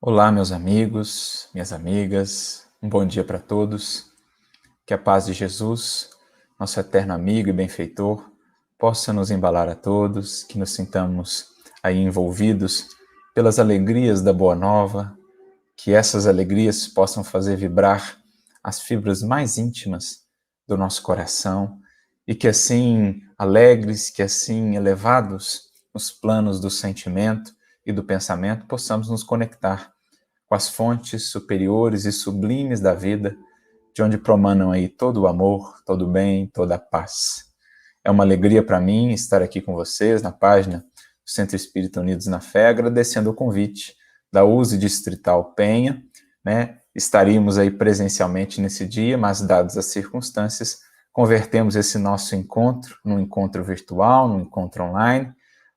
Olá, meus amigos, minhas amigas, um bom dia para todos. Que a paz de Jesus, nosso eterno amigo e benfeitor, possa nos embalar a todos, que nos sintamos aí envolvidos pelas alegrias da Boa Nova, que essas alegrias possam fazer vibrar as fibras mais íntimas do nosso coração e que assim alegres, que assim elevados nos planos do sentimento e do pensamento, possamos nos conectar com as fontes superiores e sublimes da vida, de onde promanam aí todo o amor, todo o bem, toda a paz. É uma alegria para mim estar aqui com vocês na página do Centro Espírita Unidos na Fé, agradecendo o convite da USE Distrital Penha, né? Estaríamos aí presencialmente nesse dia, mas dadas as circunstâncias, convertemos esse nosso encontro num encontro virtual, num encontro online,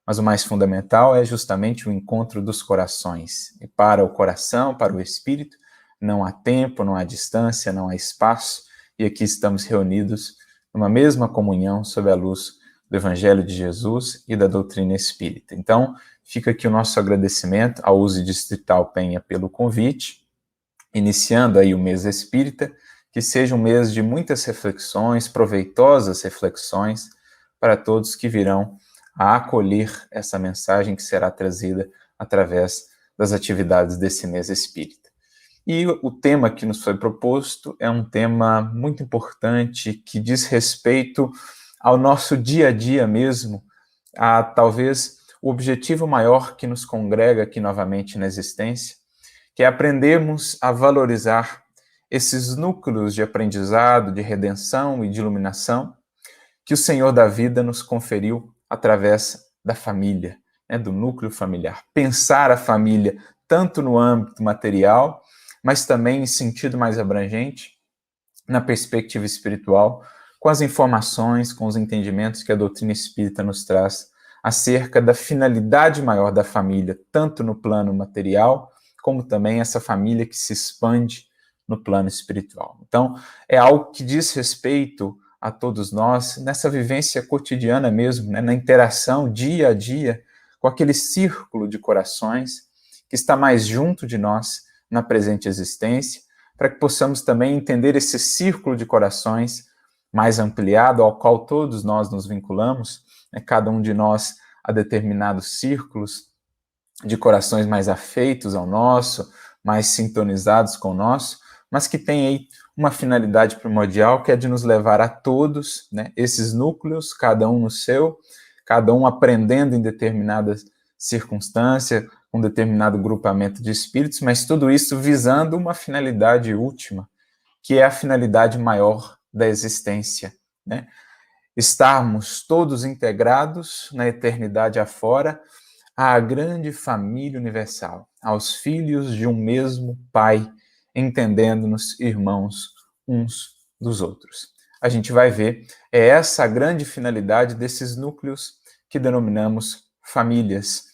mas o mais fundamental é justamente o encontro dos corações. E para o coração, para o espírito, não há tempo, não há distância, não há espaço, e aqui estamos reunidos numa mesma comunhão sob a luz do Evangelho de Jesus e da doutrina espírita. Então, fica aqui o nosso agradecimento ao USE Distrital Penha pelo convite, iniciando aí o mês espírita, que seja um mês de muitas reflexões, proveitosas reflexões, para todos que virão a acolher essa mensagem que será trazida através das atividades desse mês espírita. E o tema que nos foi proposto é um tema muito importante que diz respeito ao nosso dia a dia mesmo, a talvez o objetivo maior que nos congrega aqui novamente na existência, que é aprendermos a valorizar esses núcleos de aprendizado, de redenção e de iluminação que o Senhor da vida nos conferiu através da família, né, do núcleo familiar. Pensar a família tanto no âmbito material, mas também em sentido mais abrangente, na perspectiva espiritual, com as informações, com os entendimentos que a doutrina espírita nos traz acerca da finalidade maior da família, tanto no plano material, como também essa família que se expande no plano espiritual. Então, é algo que diz respeito a todos nós, nessa vivência cotidiana mesmo, né, na interação dia a dia com aquele círculo de corações que está mais junto de nós na presente existência, para que possamos também entender esse círculo de corações mais ampliado, ao qual todos nós nos vinculamos, né, cada um de nós a determinados círculos de corações mais afeitos ao nosso, mais sintonizados com o nosso, mas que tem aí uma finalidade primordial, que é de nos levar a todos, né, esses núcleos, cada um no seu, cada um aprendendo em determinada circunstância, um determinado grupamento de espíritos, mas tudo isso visando uma finalidade última, que é a finalidade maior da existência, né? Estarmos todos integrados na eternidade afora, à grande família universal, aos filhos de um mesmo Pai, entendendo-nos irmãos uns dos outros. A gente vai ver, é essa a grande finalidade desses núcleos que denominamos famílias.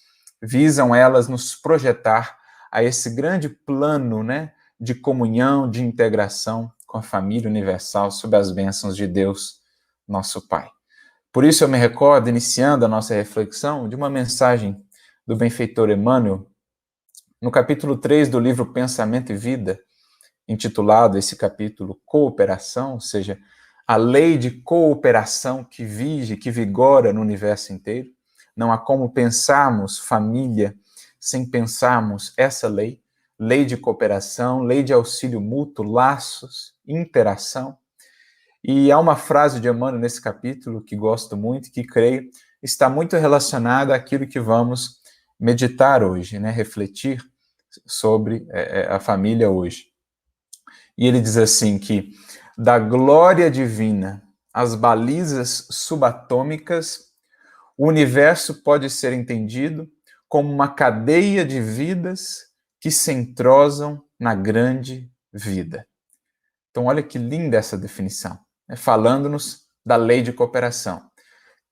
Visam elas nos projetar a esse grande plano, né, de comunhão, de integração com a família universal, sob as bênçãos de Deus, nosso Pai. Por isso eu me recordo, iniciando a nossa reflexão, de uma mensagem do benfeitor Emmanuel, no capítulo 3 do livro Pensamento e Vida, intitulado esse capítulo Cooperação, ou seja, a lei de cooperação que vige, que vigora no universo inteiro. Não há como pensarmos família sem pensarmos essa lei, lei de cooperação, lei de auxílio mútuo, laços, interação. E há uma frase de Emmanuel nesse capítulo que gosto muito, que creio está muito relacionada àquilo que vamos meditar hoje, né? Refletir sobre a família hoje. E ele diz assim que da glória divina às balizas subatômicas, o universo pode ser entendido como uma cadeia de vidas que se entrosam na grande vida. Então, olha que linda essa definição, né? Falando-nos da lei de cooperação.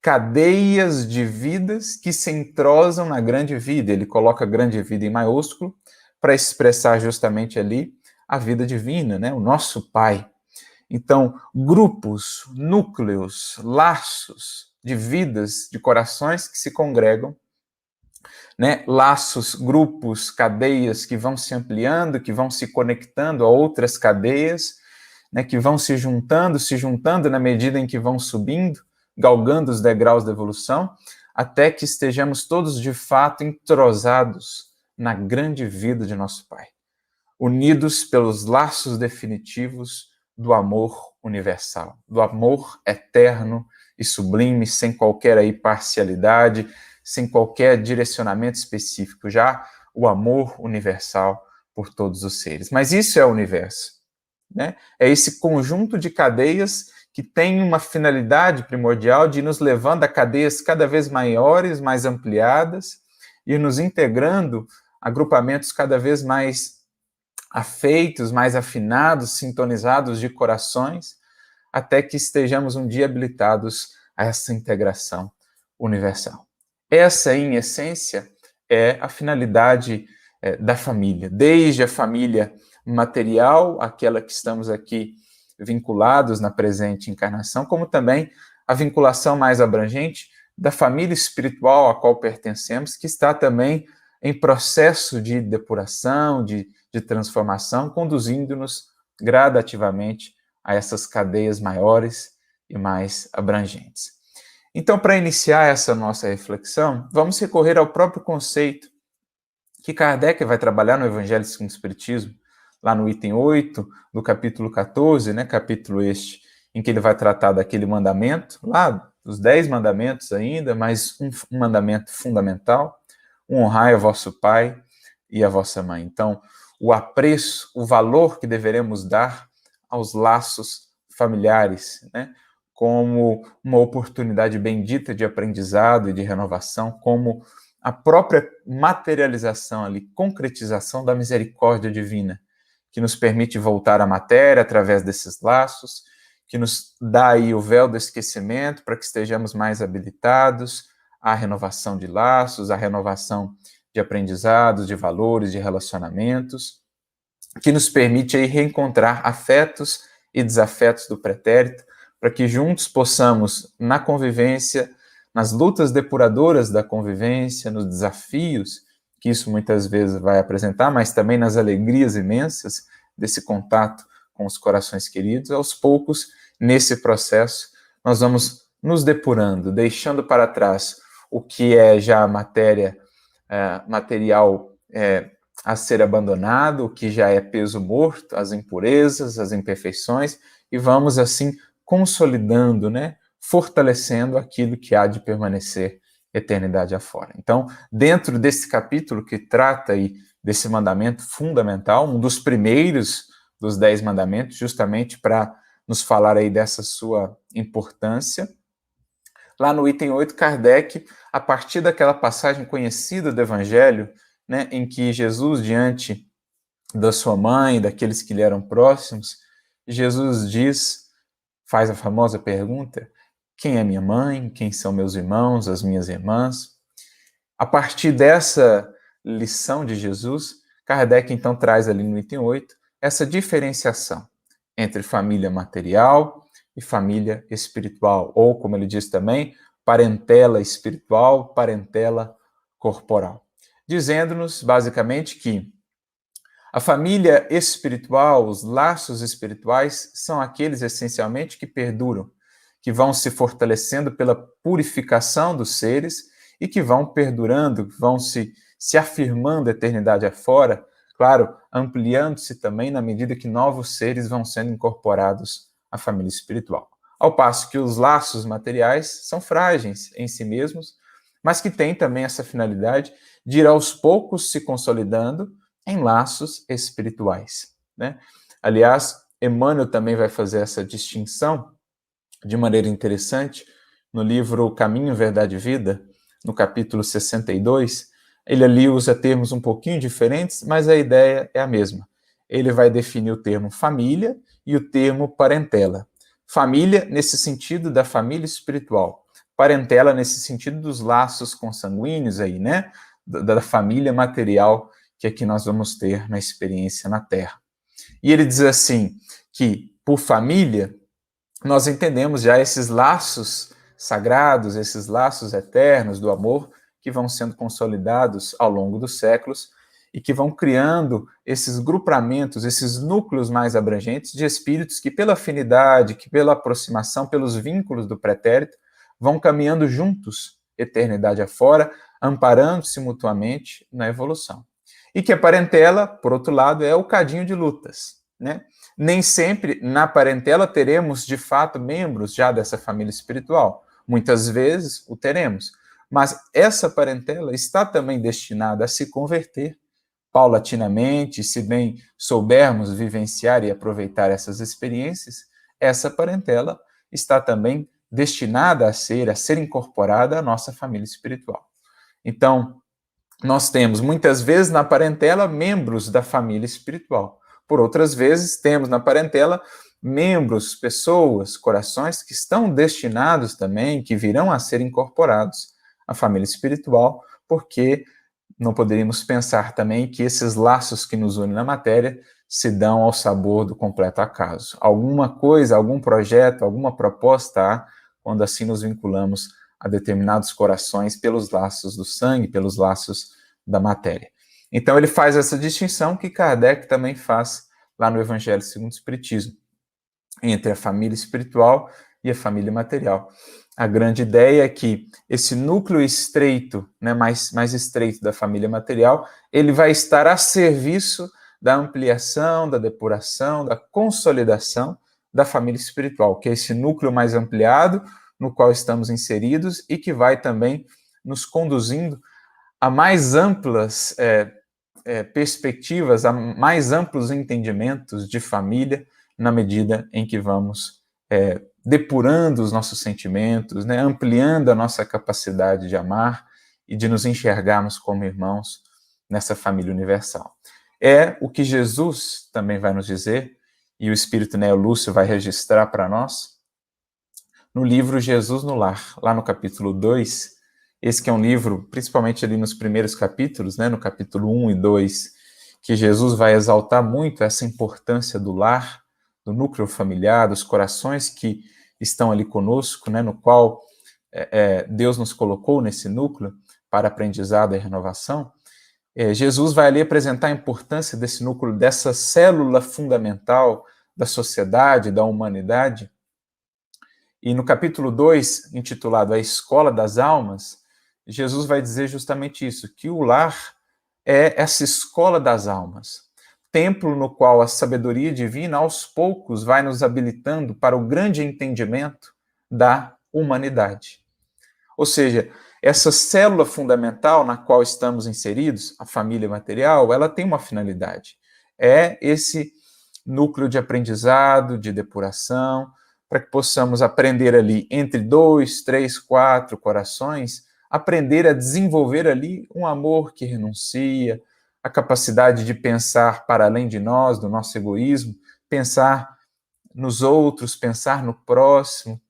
Cadeias de vidas que se entrosam na grande vida. Ele coloca a grande vida em maiúsculo para expressar justamente ali a vida divina, né? O nosso Pai. Então, grupos, núcleos, laços de vidas, de corações que se congregam né? Laços, grupos, cadeias que vão se ampliando, que vão se conectando a outras cadeias, né? Que vão se juntando na medida em que vão subindo, galgando os degraus da evolução, até que estejamos todos de fato entrosados na grande vida de nosso Pai, unidos pelos laços definitivos do amor universal, do amor eterno e sublime, sem qualquer aí parcialidade, sem qualquer direcionamento específico, já o amor universal por todos os seres. Mas isso é o universo, né? É esse conjunto de cadeias que tem uma finalidade primordial de ir nos levando a cadeias cada vez maiores, mais ampliadas, e nos integrando a agrupamentos cada vez mais afeitos, mais afinados, sintonizados de corações, até que estejamos um dia habilitados a essa integração universal. Essa, em essência, é a finalidade da família, desde a família material, aquela que estamos aqui vinculados na presente encarnação, como também a vinculação mais abrangente da família espiritual a qual pertencemos, que está também em processo de depuração, de transformação, conduzindo-nos gradativamente a essas cadeias maiores e mais abrangentes. Então, para iniciar essa nossa reflexão, vamos recorrer ao próprio conceito que Kardec vai trabalhar no Evangelho segundo o Espiritismo, lá no item 8 do capítulo 14, né, capítulo este, em que ele vai tratar daquele mandamento, lá dos 10 mandamentos ainda, mas um mandamento fundamental, honrai a vosso pai e a vossa mãe. Então, o apreço, o valor que deveremos dar aos laços familiares, né, como uma oportunidade bendita de aprendizado e de renovação, como a própria materialização ali, concretização da misericórdia divina, que nos permite voltar à matéria através desses laços, que nos dá aí o véu do esquecimento para que estejamos mais habilitados à renovação de laços, à renovação de aprendizados, de valores, de relacionamentos, que nos permite aí reencontrar afetos e desafetos do pretérito, para que juntos possamos, na convivência, nas lutas depuradoras da convivência, nos desafios que isso muitas vezes vai apresentar, mas também nas alegrias imensas desse contato com os corações queridos, aos poucos, nesse processo, nós vamos nos depurando, deixando para trás o que é já matéria material a ser abandonado, o que já é peso morto, as impurezas, as imperfeições, e vamos assim consolidando, né, fortalecendo aquilo que há de permanecer eternidade afora. Então, dentro desse capítulo que trata aí desse mandamento fundamental, um dos primeiros dos 10 mandamentos, justamente para nos falar aí dessa sua importância, lá no item 8, Kardec, a partir daquela passagem conhecida do Evangelho, né, em que Jesus, diante da sua mãe, daqueles que lhe eram próximos, Jesus faz a famosa pergunta: quem é minha mãe? Quem são meus irmãos, as minhas irmãs? A partir dessa lição de Jesus, Kardec então traz ali no item 8 essa diferenciação entre família material e família espiritual, ou, como ele diz também, parentela espiritual, parentela corporal, dizendo-nos, basicamente, que a família espiritual, os laços espirituais, são aqueles, essencialmente, que perduram, que vão se fortalecendo pela purificação dos seres e que vão perdurando, vão se afirmando a eternidade afora, claro, ampliando-se também na medida que novos seres vão sendo incorporados à família espiritual. Ao passo que os laços materiais são frágeis em si mesmos, mas que têm também essa finalidade de ir aos poucos se consolidando em laços espirituais, né? Aliás, Emmanuel também vai fazer essa distinção de maneira interessante no livro Caminho, Verdade e Vida, no capítulo 62. Ele ali usa termos um pouquinho diferentes, mas a ideia é a mesma. Ele vai definir o termo família e o termo parentela. Família nesse sentido da família espiritual, parentela nesse sentido dos laços consanguíneos aí, né? Da família material que aqui nós vamos ter na experiência na Terra. E ele diz assim, que por família, nós entendemos já esses laços sagrados, esses laços eternos do amor que vão sendo consolidados ao longo dos séculos e que vão criando esses grupamentos, esses núcleos mais abrangentes de espíritos que, pela afinidade, que pela aproximação, pelos vínculos do pretérito, vão caminhando juntos, eternidade afora, amparando-se mutuamente na evolução. E que a parentela, por outro lado, é o cadinho de lutas, né? Nem sempre na parentela teremos, de fato, membros já dessa família espiritual. Muitas vezes o teremos. Mas essa parentela está também destinada a se converter paulatinamente, se bem soubermos vivenciar e aproveitar essas experiências, essa parentela está também destinada a ser incorporada à nossa família espiritual. Então, nós temos muitas vezes na parentela membros da família espiritual. Por outras vezes, temos na parentela membros, pessoas, corações que estão destinados também, que virão a ser incorporados à família espiritual, porque não poderíamos pensar também que esses laços que nos unem na matéria se dão ao sabor do completo acaso. Alguma coisa, algum projeto, alguma proposta há quando assim nos vinculamos a determinados corações pelos laços do sangue, pelos laços da matéria. Então ele faz essa distinção que Kardec também faz lá no Evangelho segundo o Espiritismo, entre a família espiritual e a família material. A grande ideia é que esse núcleo estreito, né, mais estreito da família material, ele vai estar a serviço da ampliação, da depuração, da consolidação da família espiritual, que é esse núcleo mais ampliado no qual estamos inseridos e que vai também nos conduzindo a mais amplas perspectivas, a mais amplos entendimentos de família, na medida em que vamos depurando os nossos sentimentos, né, ampliando a nossa capacidade de amar e de nos enxergarmos como irmãos nessa família universal. É o que Jesus também vai nos dizer, e o Espírito Neo Lúcio vai registrar para nós, no livro Jesus no Lar, lá no capítulo 2, esse que é um livro, principalmente ali nos primeiros capítulos, né, no capítulo 1 e 2, que Jesus vai exaltar muito essa importância do lar, do núcleo familiar, dos corações que estão ali conosco, né, no qual Deus nos colocou nesse núcleo para aprendizado e renovação. Jesus vai ali apresentar a importância desse núcleo, dessa célula fundamental da sociedade, da humanidade. E no capítulo 2, intitulado A Escola das Almas, Jesus vai dizer justamente isso, que o lar é essa escola das almas, templo no qual a sabedoria divina, aos poucos, vai nos habilitando para o grande entendimento da humanidade. Ou seja, essa célula fundamental na qual estamos inseridos, a família material, ela tem uma finalidade. É esse núcleo de aprendizado, de depuração, para que possamos aprender ali, entre 2, 3, 4 corações, aprender a desenvolver ali um amor que renuncia, a capacidade de pensar para além de nós, do nosso egoísmo, pensar nos outros, pensar no próximo.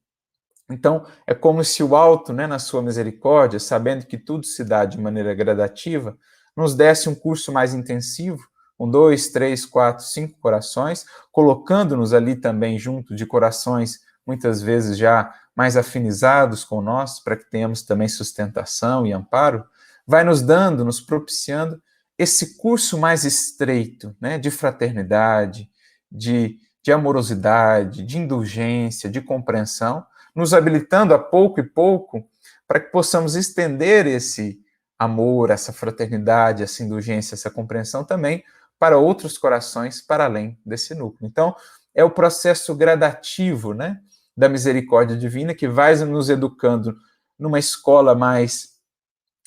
Então, é como se o alto, né, na sua misericórdia, sabendo que tudo se dá de maneira gradativa, nos desse um curso mais intensivo, com 2, 3, 4, 5 corações, colocando-nos ali também junto de corações, muitas vezes já mais afinizados com nós, para que tenhamos também sustentação e amparo, vai nos dando, nos propiciando esse curso mais estreito, né, de fraternidade, de amorosidade, de indulgência, de compreensão, nos habilitando a pouco e pouco para que possamos estender esse amor, essa fraternidade, essa indulgência, essa compreensão também para outros corações para além desse núcleo. Então, é o processo gradativo, né, da misericórdia divina que vai nos educando numa escola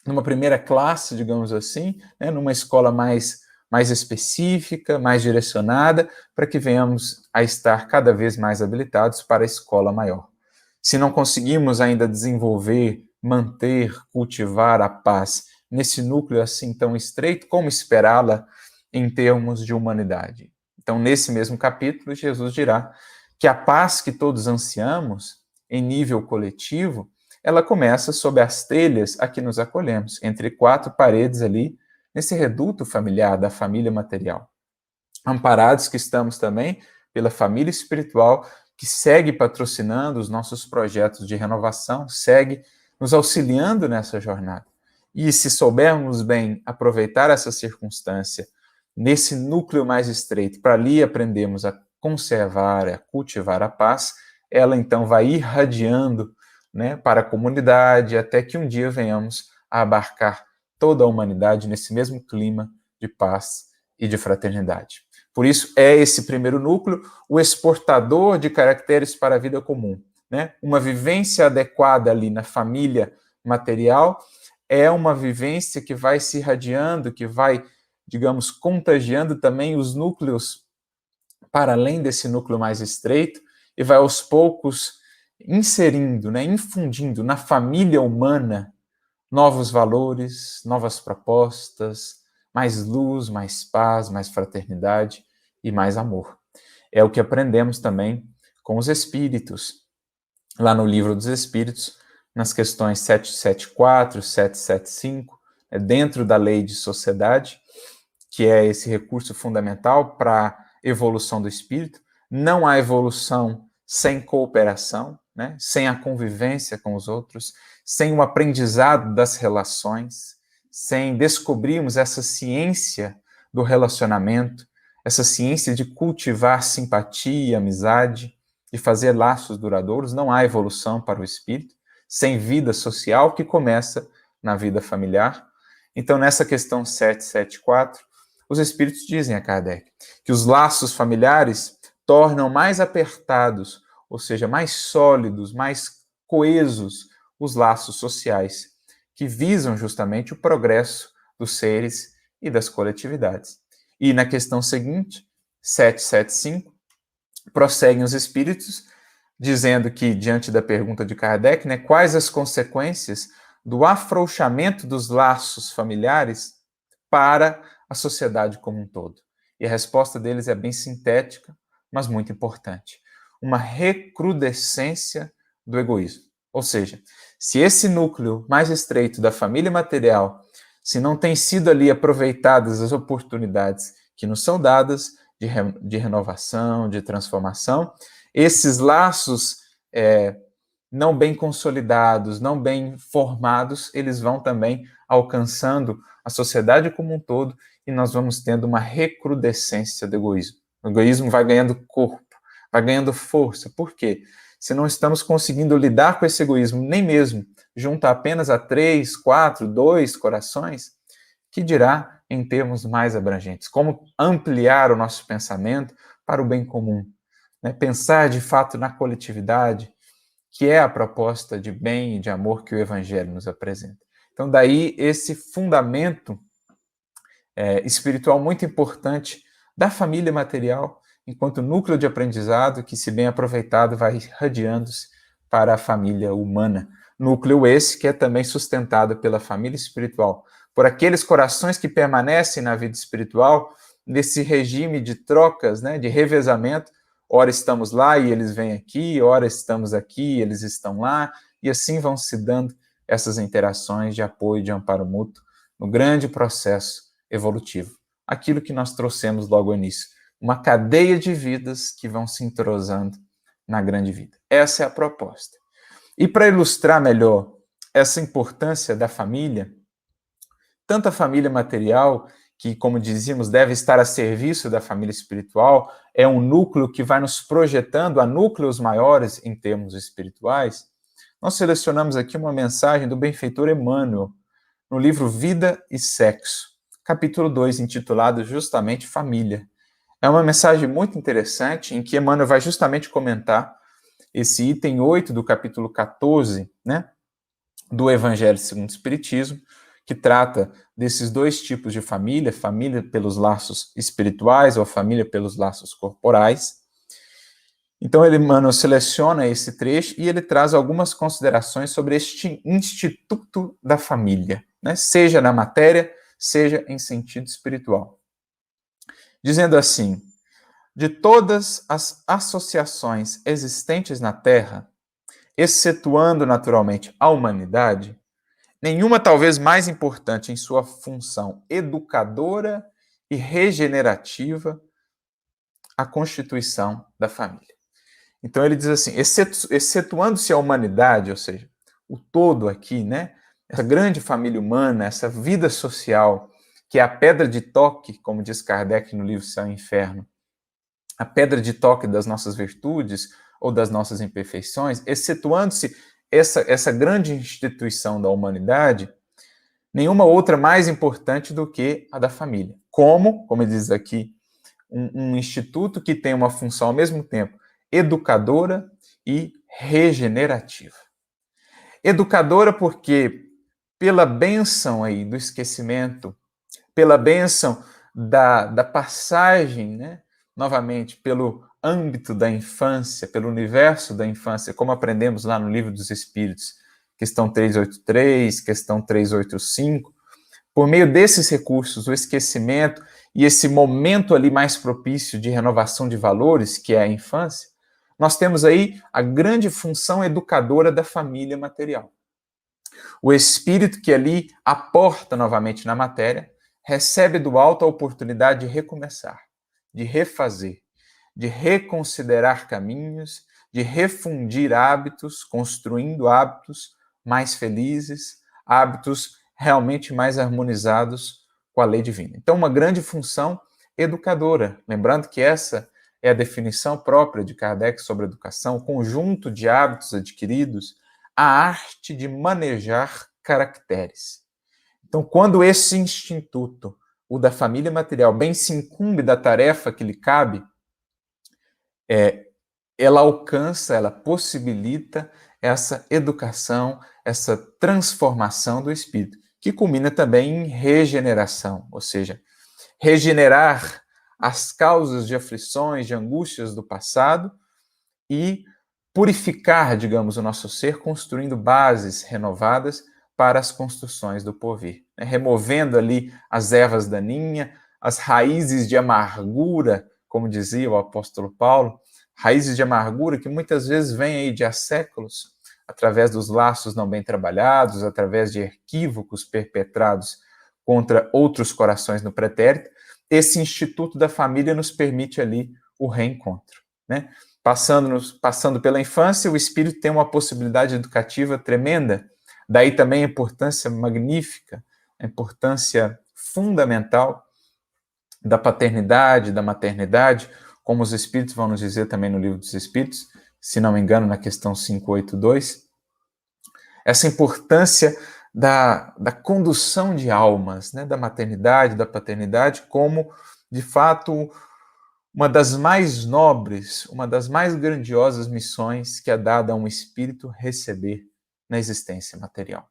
numa primeira classe, digamos assim, né, numa escola mais específica, mais direcionada, para que venhamos a estar cada vez mais habilitados para a escola maior. Se não conseguimos ainda desenvolver, manter, cultivar a paz nesse núcleo assim tão estreito, como esperá-la em termos de humanidade? Então, nesse mesmo capítulo, Jesus dirá que a paz que todos ansiamos, em nível coletivo, ela começa sob as telhas a que nos acolhemos, entre 4 paredes ali, nesse reduto familiar da família material. Amparados que estamos também pela família espiritual, que segue patrocinando os nossos projetos de renovação, segue nos auxiliando nessa jornada. E se soubermos bem aproveitar essa circunstância, nesse núcleo mais estreito, para ali aprendermos a conservar, a cultivar a paz, ela então vai irradiando, né, para a comunidade, até que um dia venhamos a abarcar toda a humanidade nesse mesmo clima de paz e de fraternidade. Por isso, é esse primeiro núcleo o exportador de caracteres para a vida comum, né? Uma vivência adequada ali na família material é uma vivência que vai se irradiando, que vai, digamos, contagiando também os núcleos para além desse núcleo mais estreito e vai aos poucos inserindo, né, infundindo na família humana novos valores, novas propostas, mais luz, mais paz, mais fraternidade e mais amor. É o que aprendemos também com os espíritos, lá no Livro dos Espíritos, nas questões 774, 775, dentro da lei de sociedade, que é esse recurso fundamental para a evolução do espírito. Não há evolução sem cooperação, né? Sem a convivência com os outros, sem o aprendizado das relações, sem descobrirmos essa ciência do relacionamento, essa ciência de cultivar simpatia, amizade, de fazer laços duradouros, não há evolução para o espírito, sem vida social que começa na vida familiar. Então, nessa questão 774, os espíritos dizem a Kardec que os laços familiares tornam mais apertados, ou seja, mais sólidos, mais coesos os laços sociais, que visam justamente o progresso dos seres e das coletividades. E na questão seguinte, 775, prosseguem os espíritos dizendo que, diante da pergunta de Kardec, né, quais as consequências do afrouxamento dos laços familiares para a sociedade como um todo. E a resposta deles é bem sintética, mas muito importante. Uma recrudescência do egoísmo. Ou seja, se esse núcleo mais estreito da família material, se não tem sido ali aproveitadas as oportunidades que nos são dadas de renovação, de transformação, esses laços não bem consolidados, não bem formados, eles vão também alcançando a sociedade como um todo e nós vamos tendo uma recrudescência do egoísmo. O egoísmo vai ganhando corpo, vai ganhando força. Por quê? Se não estamos conseguindo lidar com esse egoísmo, nem mesmo junto apenas a 3, 4, 2 corações, que dirá em termos mais abrangentes? Como ampliar o nosso pensamento para o bem comum? Né? Pensar de fato na coletividade, que é a proposta de bem e de amor que o Evangelho nos apresenta. Então, daí esse fundamento espiritual muito importante da família material, enquanto núcleo de aprendizado que, se bem aproveitado, vai irradiando-se para a família humana. Núcleo esse que é também sustentado pela família espiritual, por aqueles corações que permanecem na vida espiritual, nesse regime de trocas, né, de revezamento. Ora estamos lá e eles vêm aqui, ora estamos aqui e eles estão lá, e assim vão se dando essas interações de apoio e de amparo mútuo no grande processo evolutivo. Aquilo que nós trouxemos logo ao início, uma cadeia de vidas que vão se entrosando na grande vida. Essa é a proposta. E para ilustrar melhor essa importância da família, tanto a família material, que, como dizíamos, deve estar a serviço da família espiritual, é um núcleo que vai nos projetando a núcleos maiores em termos espirituais. Nós selecionamos aqui uma mensagem do benfeitor Emmanuel, no livro Vida e Sexo, capítulo 2, intitulado justamente Família. É uma mensagem muito interessante, em que Emmanuel vai justamente comentar esse item 8 do capítulo 14, né, do Evangelho segundo o Espiritismo, que trata desses dois tipos de família, família pelos laços espirituais ou família pelos laços corporais. Então, Emmanuel seleciona esse trecho e ele traz algumas considerações sobre este instituto da família, né? Seja na matéria, seja em sentido espiritual. Dizendo assim, de todas as associações existentes na Terra, excetuando naturalmente a humanidade, nenhuma talvez mais importante em sua função educadora e regenerativa, a constituição da família. Então ele diz assim, excetuando-se a humanidade, ou seja, o todo aqui, né, essa grande família humana, essa vida social, que é a pedra de toque, como diz Kardec no livro Céu e Inferno, a pedra de toque das nossas virtudes ou das nossas imperfeições, excetuando-se essa grande instituição da humanidade, nenhuma outra mais importante do que a da família. Como diz aqui, um instituto que tem uma função ao mesmo tempo educadora e regenerativa. Educadora porque, pela bênção aí do esquecimento, pela bênção da passagem, né, novamente, pelo âmbito da infância, pelo universo da infância, como aprendemos lá no Livro dos Espíritos, questão 383, questão 385, por meio desses recursos, o esquecimento e esse momento ali mais propício de renovação de valores, que é a infância, nós temos aí a grande função educadora da família material. O espírito que ali aporta novamente na matéria, recebe do alto a oportunidade de recomeçar, de refazer, de reconsiderar caminhos, de refundir hábitos, construindo hábitos mais felizes, hábitos realmente mais harmonizados com a lei divina. Então, uma grande função educadora. Lembrando que essa é a definição própria de Kardec sobre a educação, conjunto de hábitos adquiridos, a arte de manejar caracteres. Então, quando esse instituto, o da família material, bem se incumbe da tarefa que lhe cabe, ela alcança, ela possibilita essa educação, essa transformação do espírito, que culmina também em regeneração, ou seja, regenerar as causas de aflições, de angústias do passado e purificar, digamos, o nosso ser, construindo bases renovadas para as construções do porvir, né? Removendo ali as ervas daninhas, as raízes de amargura, como dizia o apóstolo Paulo, raízes de amargura que muitas vezes vêm aí de há séculos, através dos laços não bem trabalhados, através de equívocos perpetrados contra outros corações no pretérito. Esse instituto da família nos permite ali o reencontro, né? Passando pela infância, o espírito tem uma possibilidade educativa tremenda, daí também a importância magnífica, a importância fundamental da paternidade, da maternidade, como os espíritos vão nos dizer também no Livro dos Espíritos, se não me engano, na questão 582, essa importância da condução de almas, né, da maternidade, da paternidade, como, de fato, uma das mais nobres, uma das mais grandiosas missões que é dada a um espírito receber na existência material.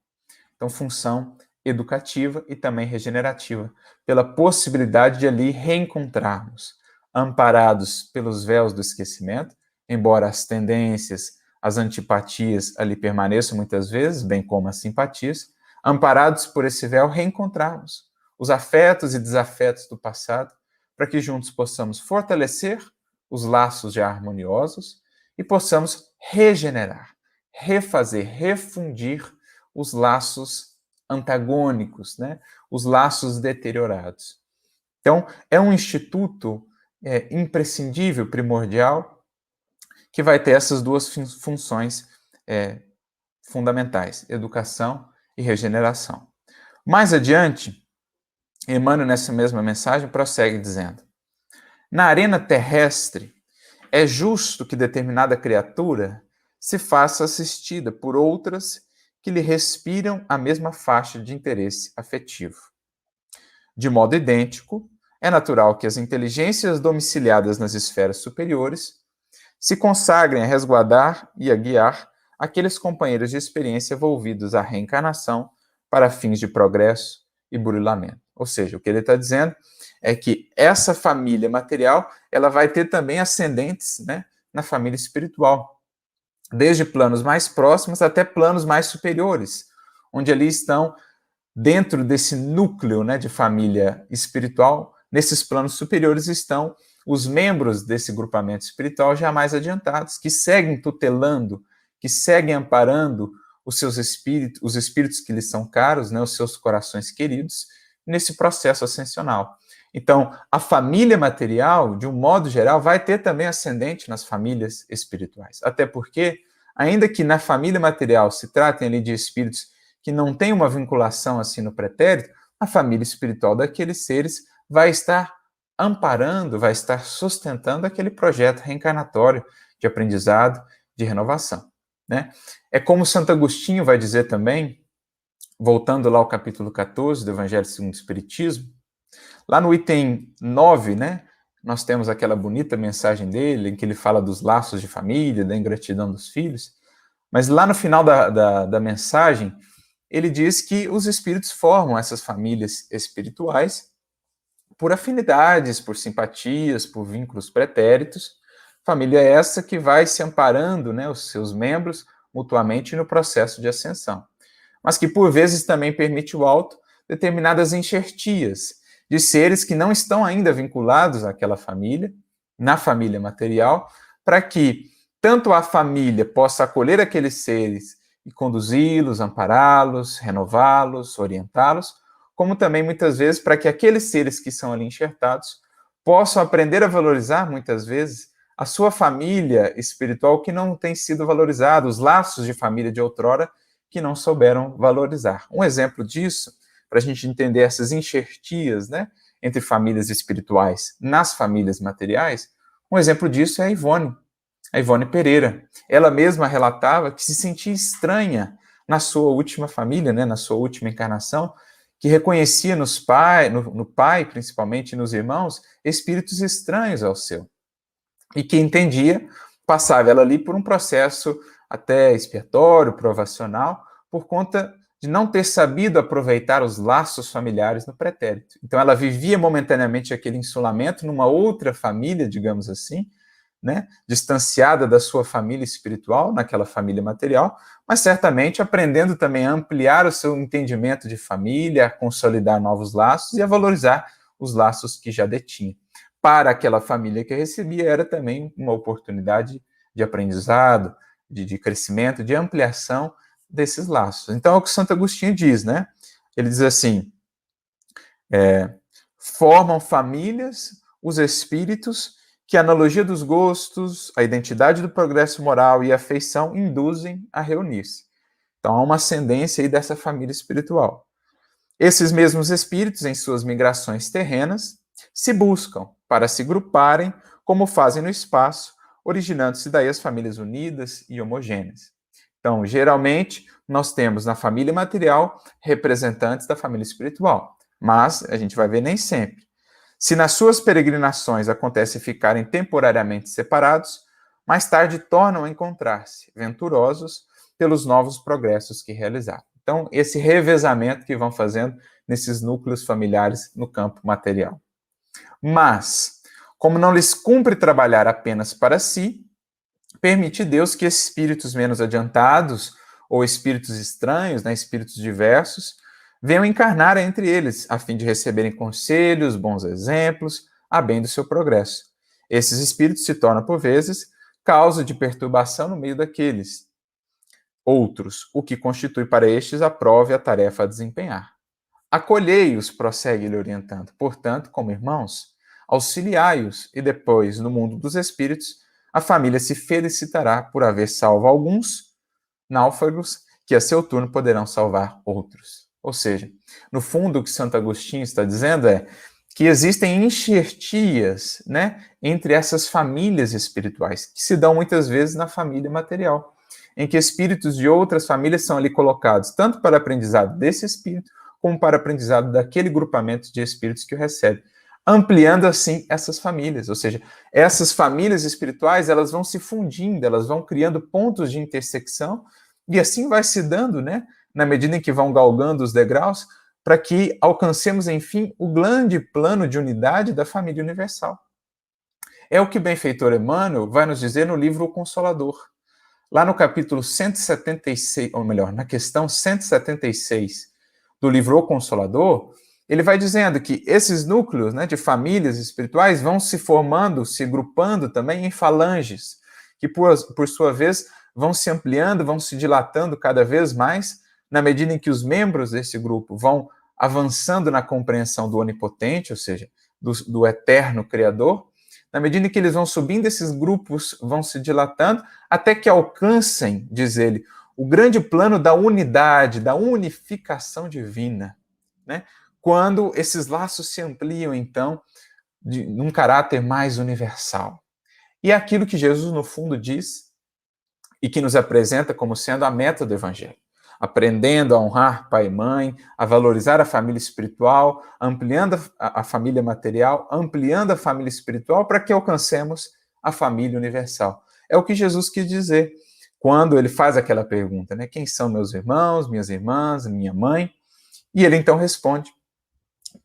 Então, função educativa e também regenerativa, pela possibilidade de ali reencontrarmos, amparados pelos véus do esquecimento, embora as tendências, as antipatias ali permaneçam muitas vezes, bem como as simpatias, amparados por esse véu, reencontrarmos os afetos e desafetos do passado, para que juntos possamos fortalecer os laços já harmoniosos e possamos regenerar, refazer, refundir os laços antagônicos, né? Os laços deteriorados. Então, é um instituto imprescindível, primordial, que vai ter essas duas funções fundamentais, educação e regeneração. Mais adiante, Emmanuel, nessa mesma mensagem, prossegue dizendo: na arena terrestre, é justo que determinada criatura se faça assistida por outras que lhe respiram a mesma faixa de interesse afetivo. De modo idêntico, é natural que as inteligências domiciliadas nas esferas superiores se consagrem a resguardar e a guiar aqueles companheiros de experiência volvidos à reencarnação para fins de progresso e burilamento. Ou seja, o que ele está dizendo é que essa família material ela vai ter também ascendentes, né, na família espiritual, desde planos mais próximos até planos mais superiores, onde ali estão, dentro desse núcleo, né, de família espiritual, nesses planos superiores estão os membros desse grupamento espiritual já mais adiantados, que seguem tutelando, que seguem amparando os seus espíritos, os espíritos que lhes são caros, né, os seus corações queridos, nesse processo ascensional. Então, a família material, de um modo geral, vai ter também ascendente nas famílias espirituais. Até porque, ainda que na família material se tratem ali de espíritos que não tem uma vinculação assim no pretérito, a família espiritual daqueles seres vai estar amparando, vai estar sustentando aquele projeto reencarnatório de aprendizado, de renovação, né? É como Santo Agostinho vai dizer também, voltando lá ao capítulo 14 do Evangelho segundo o Espiritismo, lá no item 9, né, nós temos aquela bonita mensagem dele, em que ele fala dos laços de família, da ingratidão dos filhos, mas lá no final da mensagem, ele diz que os espíritos formam essas famílias espirituais por afinidades, por simpatias, por vínculos pretéritos, família essa que vai se amparando, né, os seus membros mutuamente no processo de ascensão, mas que por vezes também permite o alto determinadas enxertias de seres que não estão ainda vinculados àquela família, na família material, para que tanto a família possa acolher aqueles seres e conduzi-los, ampará-los, renová-los, orientá-los, como também muitas vezes para que aqueles seres que são ali enxertados possam aprender a valorizar muitas vezes a sua família espiritual que não tem sido valorizada, os laços de família de outrora que não souberam valorizar. Um exemplo disso, para a gente entender essas enxertias, né, entre famílias espirituais nas famílias materiais, um exemplo disso é a Ivone Pereira. Ela mesma relatava que se sentia estranha na sua última família, né, na sua última encarnação, que reconhecia no pai, principalmente, e nos irmãos, espíritos estranhos ao seu. E que entendia, passava ela ali por um processo até expiatório, provacional, por conta de não ter sabido aproveitar os laços familiares no pretérito. Então ela vivia momentaneamente aquele insulamento numa outra família, digamos assim, né, distanciada da sua família espiritual, naquela família material, mas certamente aprendendo também a ampliar o seu entendimento de família, a consolidar novos laços e a valorizar os laços que já detinha. Para aquela família que recebia, era também uma oportunidade de aprendizado, de crescimento, de ampliação desses laços. Então, é o que Santo Agostinho diz, né? Ele diz assim, formam famílias os espíritos que a analogia dos gostos, a identidade do progresso moral e a afeição induzem a reunir-se. Então, há uma ascendência aí dessa família espiritual. Esses mesmos espíritos, em suas migrações terrenas, se buscam para se gruparem, como fazem no espaço, originando-se daí as famílias unidas e homogêneas. Então, geralmente, nós temos na família material representantes da família espiritual, mas a gente vai ver nem sempre. Se nas suas peregrinações acontece ficarem temporariamente separados, mais tarde tornam a encontrar-se, venturosos pelos novos progressos que realizaram. Então, esse revezamento que vão fazendo nesses núcleos familiares no campo material. Mas, como não lhes cumpre trabalhar apenas para si, permite Deus que espíritos menos adiantados, ou espíritos estranhos, né, espíritos diversos, venham encarnar entre eles, a fim de receberem conselhos, bons exemplos, a bem do seu progresso. Esses espíritos se tornam, por vezes, causa de perturbação no meio daqueles outros, o que constitui para estes a prova e a tarefa a desempenhar. Acolhei-os, prossegue ele orientando, portanto, como irmãos, auxiliai-os, e depois, no mundo dos espíritos, a família se felicitará por haver salvo alguns náufragos que a seu turno poderão salvar outros. Ou seja, no fundo o que Santo Agostinho está dizendo é que existem enxertias, né, entre essas famílias espirituais, que se dão muitas vezes na família material, em que espíritos de outras famílias são ali colocados, tanto para aprendizado desse espírito, como para aprendizado daquele grupamento de espíritos que o recebe, ampliando assim essas famílias, ou seja, essas famílias espirituais, elas vão se fundindo, elas vão criando pontos de intersecção, e assim vai se dando, né, na medida em que vão galgando os degraus, para que alcancemos, enfim, o grande plano de unidade da família universal. É o que o benfeitor Emmanuel vai nos dizer no livro O Consolador. Lá no capítulo 176, ou melhor, na questão 176 do livro O Consolador, ele vai dizendo que esses núcleos, né, de famílias espirituais vão se formando, se grupando também em falanges, que por sua vez vão se ampliando, vão se dilatando cada vez mais, na medida em que os membros desse grupo vão avançando na compreensão do onipotente, ou seja, do eterno Criador. Na medida em que eles vão subindo, esses grupos vão se dilatando, até que alcancem, diz ele, o grande plano da unidade, da unificação divina, né? Quando esses laços se ampliam, então, num caráter mais universal. E é aquilo que Jesus, no fundo, diz e que nos apresenta como sendo a meta do Evangelho. Aprendendo a honrar pai e mãe, a valorizar a família espiritual, ampliando a família material, ampliando a família espiritual para que alcancemos a família universal. É o que Jesus quis dizer quando ele faz aquela pergunta, né? Quem são meus irmãos, minhas irmãs, minha mãe? E ele então responde: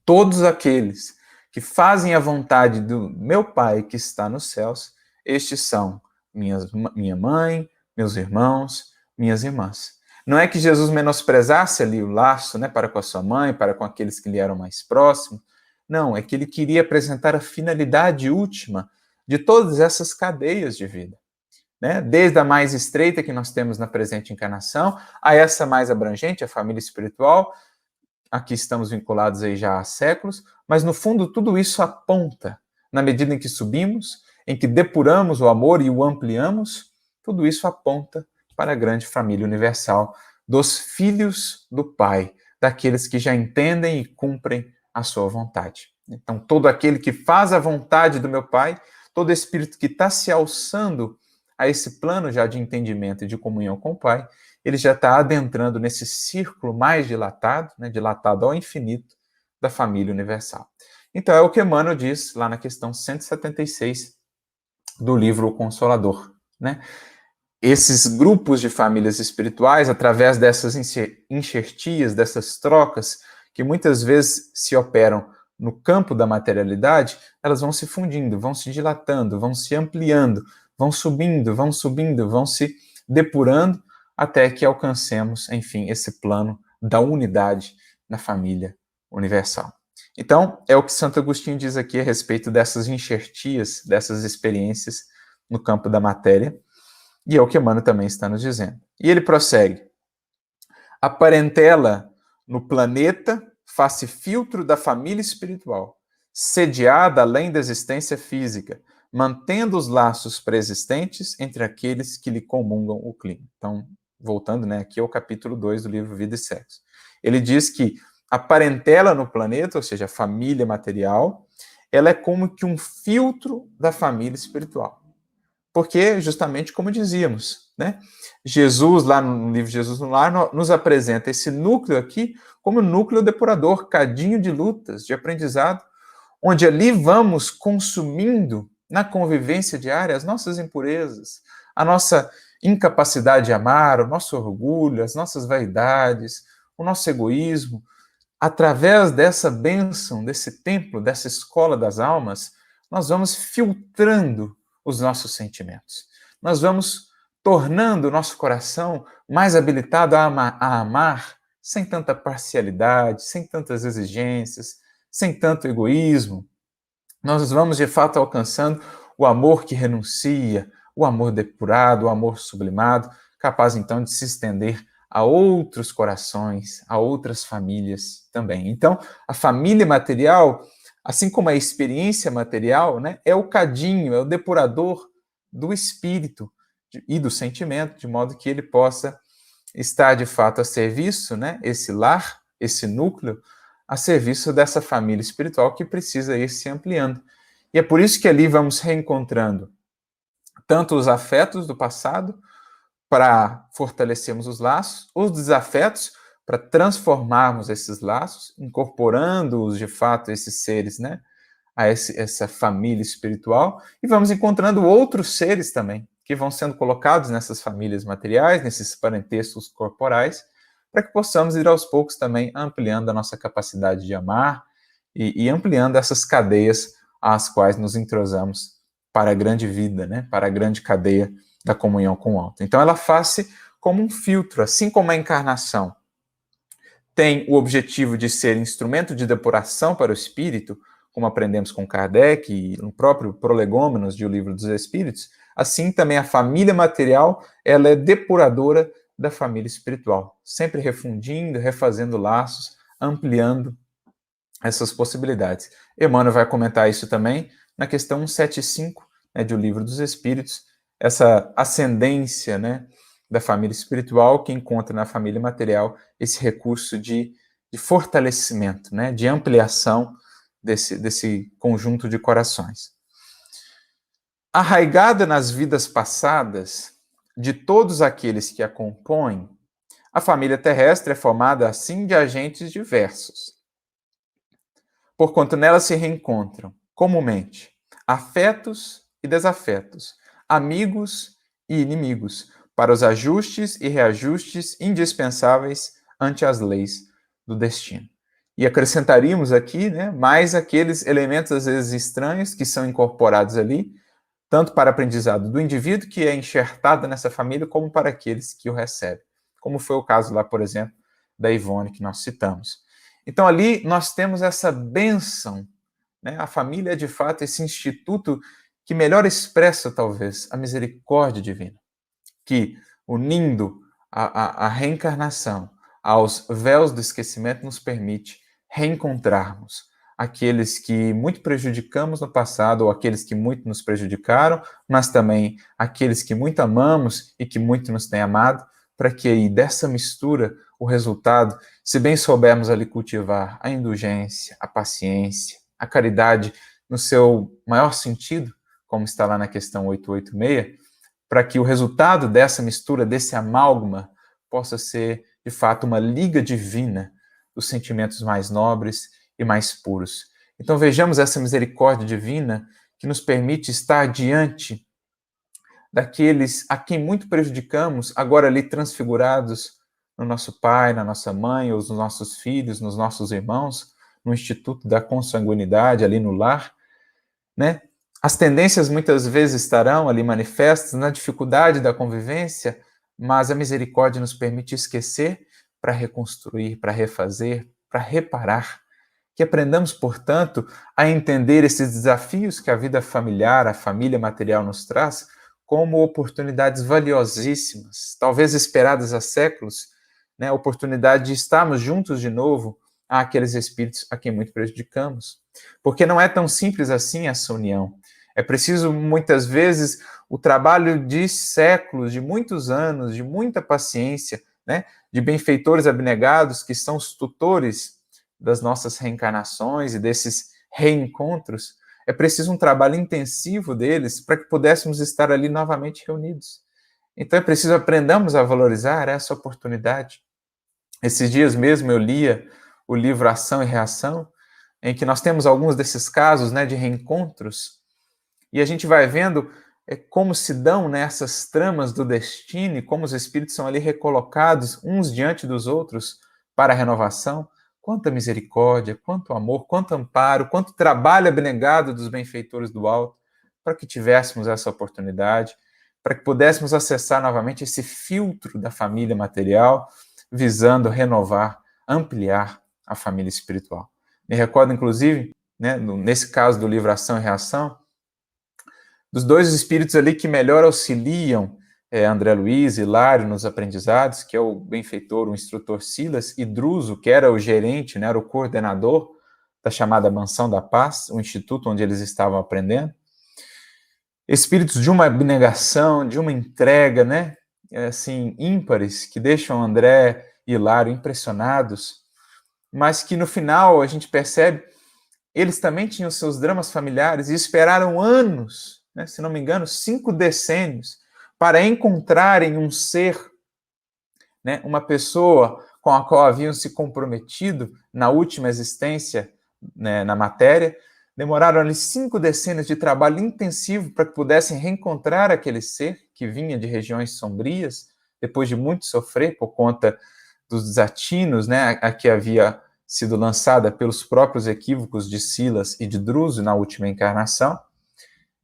todos aqueles que fazem a vontade do meu Pai que está nos céus, estes são minha mãe, meus irmãos, minhas irmãs. Não é que Jesus menosprezasse ali o laço, né, para com a sua mãe, para com aqueles que lhe eram mais próximos. Não, é que ele queria apresentar a finalidade última de todas essas cadeias de vida, né? Desde a mais estreita que nós temos na presente encarnação, a essa mais abrangente, a família espiritual. Aqui estamos vinculados aí já há séculos, mas no fundo tudo isso aponta, na medida em que subimos, em que depuramos o amor e o ampliamos, tudo isso aponta para a grande família universal dos filhos do Pai, daqueles que já entendem e cumprem a sua vontade. Então, todo aquele que faz a vontade do meu Pai, todo espírito que está se alçando a esse plano já de entendimento e de comunhão com o Pai, ele já está adentrando nesse círculo mais dilatado, né, dilatado ao infinito, da família universal. Então, é o que Emmanuel diz lá na questão 176 do livro O Consolador, né? Esses grupos de famílias espirituais, através dessas enxertias, dessas trocas, que muitas vezes se operam no campo da materialidade, elas vão se fundindo, vão se dilatando, vão se ampliando, vão subindo, vão se depurando, até que alcancemos, enfim, esse plano da unidade na família universal. Então, é o que Santo Agostinho diz aqui a respeito dessas enxertias, dessas experiências no campo da matéria, e é o que Emmanuel também está nos dizendo. E ele prossegue: a parentela no planeta faz-se filtro da família espiritual, sediada além da existência física, mantendo os laços preexistentes entre aqueles que lhe comungam o clima. Então, voltando, né, aqui ao capítulo 2 do livro Vida e Sexo. Ele diz que a parentela no planeta, ou seja, a família material, ela é como que um filtro da família espiritual. Porque, justamente como dizíamos, né, Jesus, lá no livro Jesus no Lar, nos apresenta esse núcleo aqui como núcleo depurador, cadinho de lutas, de aprendizado, onde ali vamos consumindo, na convivência diária, as nossas impurezas, a nossa incapacidade de amar, o nosso orgulho, as nossas vaidades, o nosso egoísmo. Através dessa bênção, desse templo, dessa escola das almas, nós vamos filtrando os nossos sentimentos. Nós vamos tornando o nosso coração mais habilitado a amar sem tanta parcialidade, sem tantas exigências, sem tanto egoísmo. Nós vamos, de fato, alcançando o amor que renuncia, o amor depurado, o amor sublimado, capaz, então, de se estender a outros corações, a outras famílias também. Então, a família material, assim como a experiência material, né, é o cadinho, é o depurador do espírito e do sentimento, de modo que ele possa estar, de fato, a serviço, né, esse lar, esse núcleo, a serviço dessa família espiritual que precisa ir se ampliando. E é por isso que ali vamos reencontrando tanto os afetos do passado, para fortalecermos os laços, os desafetos, para transformarmos esses laços, incorporando-os, de fato, esses seres, né, a essa família espiritual, e vamos encontrando outros seres também, que vão sendo colocados nessas famílias materiais, nesses parentescos corporais, para que possamos ir aos poucos também ampliando a nossa capacidade de amar e ampliando essas cadeias às quais nos entrosamos para a grande vida, né? Para a grande cadeia da comunhão com o alto. Então ela faz-se como um filtro, assim como a encarnação tem o objetivo de ser instrumento de depuração para o espírito, como aprendemos com Kardec e no próprio Prolegômenos de O Livro dos Espíritos, assim também a família material, ela é depuradora da família espiritual, sempre refundindo, refazendo laços, ampliando essas possibilidades. Emmanuel vai comentar isso também na questão 175, né, de O Livro dos Espíritos, essa ascendência, né, da família espiritual que encontra na família material esse recurso de fortalecimento, né, de ampliação desse conjunto de corações. Arraigada nas vidas passadas de todos aqueles que a compõem, a família terrestre é formada assim de agentes diversos, porquanto nela se reencontram, comumente, afetos e desafetos, amigos e inimigos, para os ajustes e reajustes indispensáveis ante as leis do destino. E acrescentaríamos aqui, né, mais aqueles elementos, às vezes, estranhos que são incorporados ali, tanto para o aprendizado do indivíduo que é enxertado nessa família, como para aqueles que o recebem. Como foi o caso lá, por exemplo, da Ivone, que nós citamos. Então, ali nós temos essa bênção, né? A família é, de fato, esse instituto que melhor expressa, talvez, a misericórdia divina, que, unindo a reencarnação aos véus do esquecimento, nos permite reencontrarmos aqueles que muito prejudicamos no passado, ou aqueles que muito nos prejudicaram, mas também aqueles que muito amamos e que muito nos têm amado, para que aí dessa mistura, o resultado, se bem soubermos ali cultivar a indulgência, a paciência, a caridade no seu maior sentido, como está lá na questão 886, para que o resultado dessa mistura, desse amálgama, possa ser, de fato, uma liga divina dos sentimentos mais nobres e mais puros. Então vejamos essa misericórdia divina que nos permite estar diante daqueles a quem muito prejudicamos, agora ali transfigurados no nosso pai, na nossa mãe, ou nos nossos filhos, nos nossos irmãos, no Instituto da Consanguinidade, ali no lar, né? As tendências muitas vezes estarão ali manifestas na dificuldade da convivência, mas a misericórdia nos permite esquecer para reconstruir, para refazer, para reparar. Que aprendamos, portanto, a entender esses desafios que a vida familiar, a família material nos traz, como oportunidades valiosíssimas, talvez esperadas há séculos, né? A oportunidade de estarmos juntos de novo àqueles espíritos a quem muito prejudicamos. Porque não é tão simples assim essa união. É preciso, muitas vezes, o trabalho de séculos, de muitos anos, de muita paciência, né? De benfeitores abnegados que são os tutores das nossas reencarnações e desses reencontros. É preciso um trabalho intensivo deles para que pudéssemos estar ali novamente reunidos. Então é preciso aprendamos a valorizar essa oportunidade. Esses dias mesmo eu lia o livro Ação e Reação, em que nós temos alguns desses casos, né, de reencontros, e a gente vai vendo como se dão, né, essas tramas do destino e como os espíritos são ali recolocados uns diante dos outros para a renovação. Quanta misericórdia, quanto amor, quanto amparo, quanto trabalho abnegado dos benfeitores do alto, para que tivéssemos essa oportunidade, para que pudéssemos acessar novamente esse filtro da família material, visando renovar, ampliar a família espiritual. Me recordo, inclusive, né, nesse caso do livro Ação e Reação, dos dois espíritos ali que melhor auxiliam André Luiz e Hilário nos aprendizados, que é o benfeitor, o instrutor Silas, e Druso, que era o gerente, né, era o coordenador da chamada Mansão da Paz, o instituto onde eles estavam aprendendo. Espíritos de uma abnegação, de uma entrega, né, assim, ímpares, que deixam André e Hilário impressionados, mas que no final a gente percebe, eles também tinham seus dramas familiares e esperaram anos, né, se não me engano, 5 decênios, para encontrarem um ser, né, uma pessoa com a qual haviam se comprometido na última existência, né, na matéria. Demoraram ali 5 decênios de trabalho intensivo para que pudessem reencontrar aquele ser que vinha de regiões sombrias, depois de muito sofrer por conta dos desatinos, né, a que havia sido lançada pelos próprios equívocos de Silas e de Druso na última encarnação.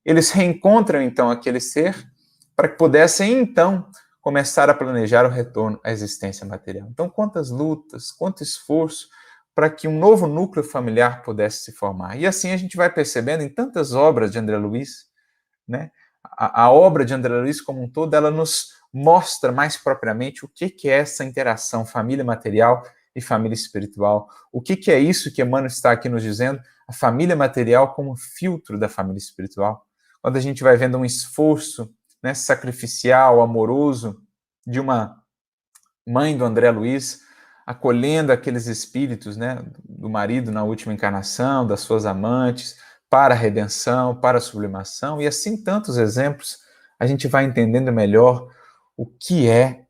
Eles reencontram, então, aquele ser para que pudessem, então, começar a planejar o retorno à existência material. Então, quantas lutas, quanto esforço para que um novo núcleo familiar pudesse se formar. E assim a gente vai percebendo em tantas obras de André Luiz, né? A obra de André Luiz como um todo, ela nos mostra mais propriamente o que é essa interação família material e família espiritual. O que é isso que Emmanuel está aqui nos dizendo? A família material como filtro da família espiritual. Quando a gente vai vendo um esforço, né, sacrificial, amoroso, de uma mãe do André Luiz, acolhendo aqueles espíritos, né, do marido na última encarnação, das suas amantes, para a redenção, para a sublimação, e assim tantos exemplos, a gente vai entendendo melhor o que é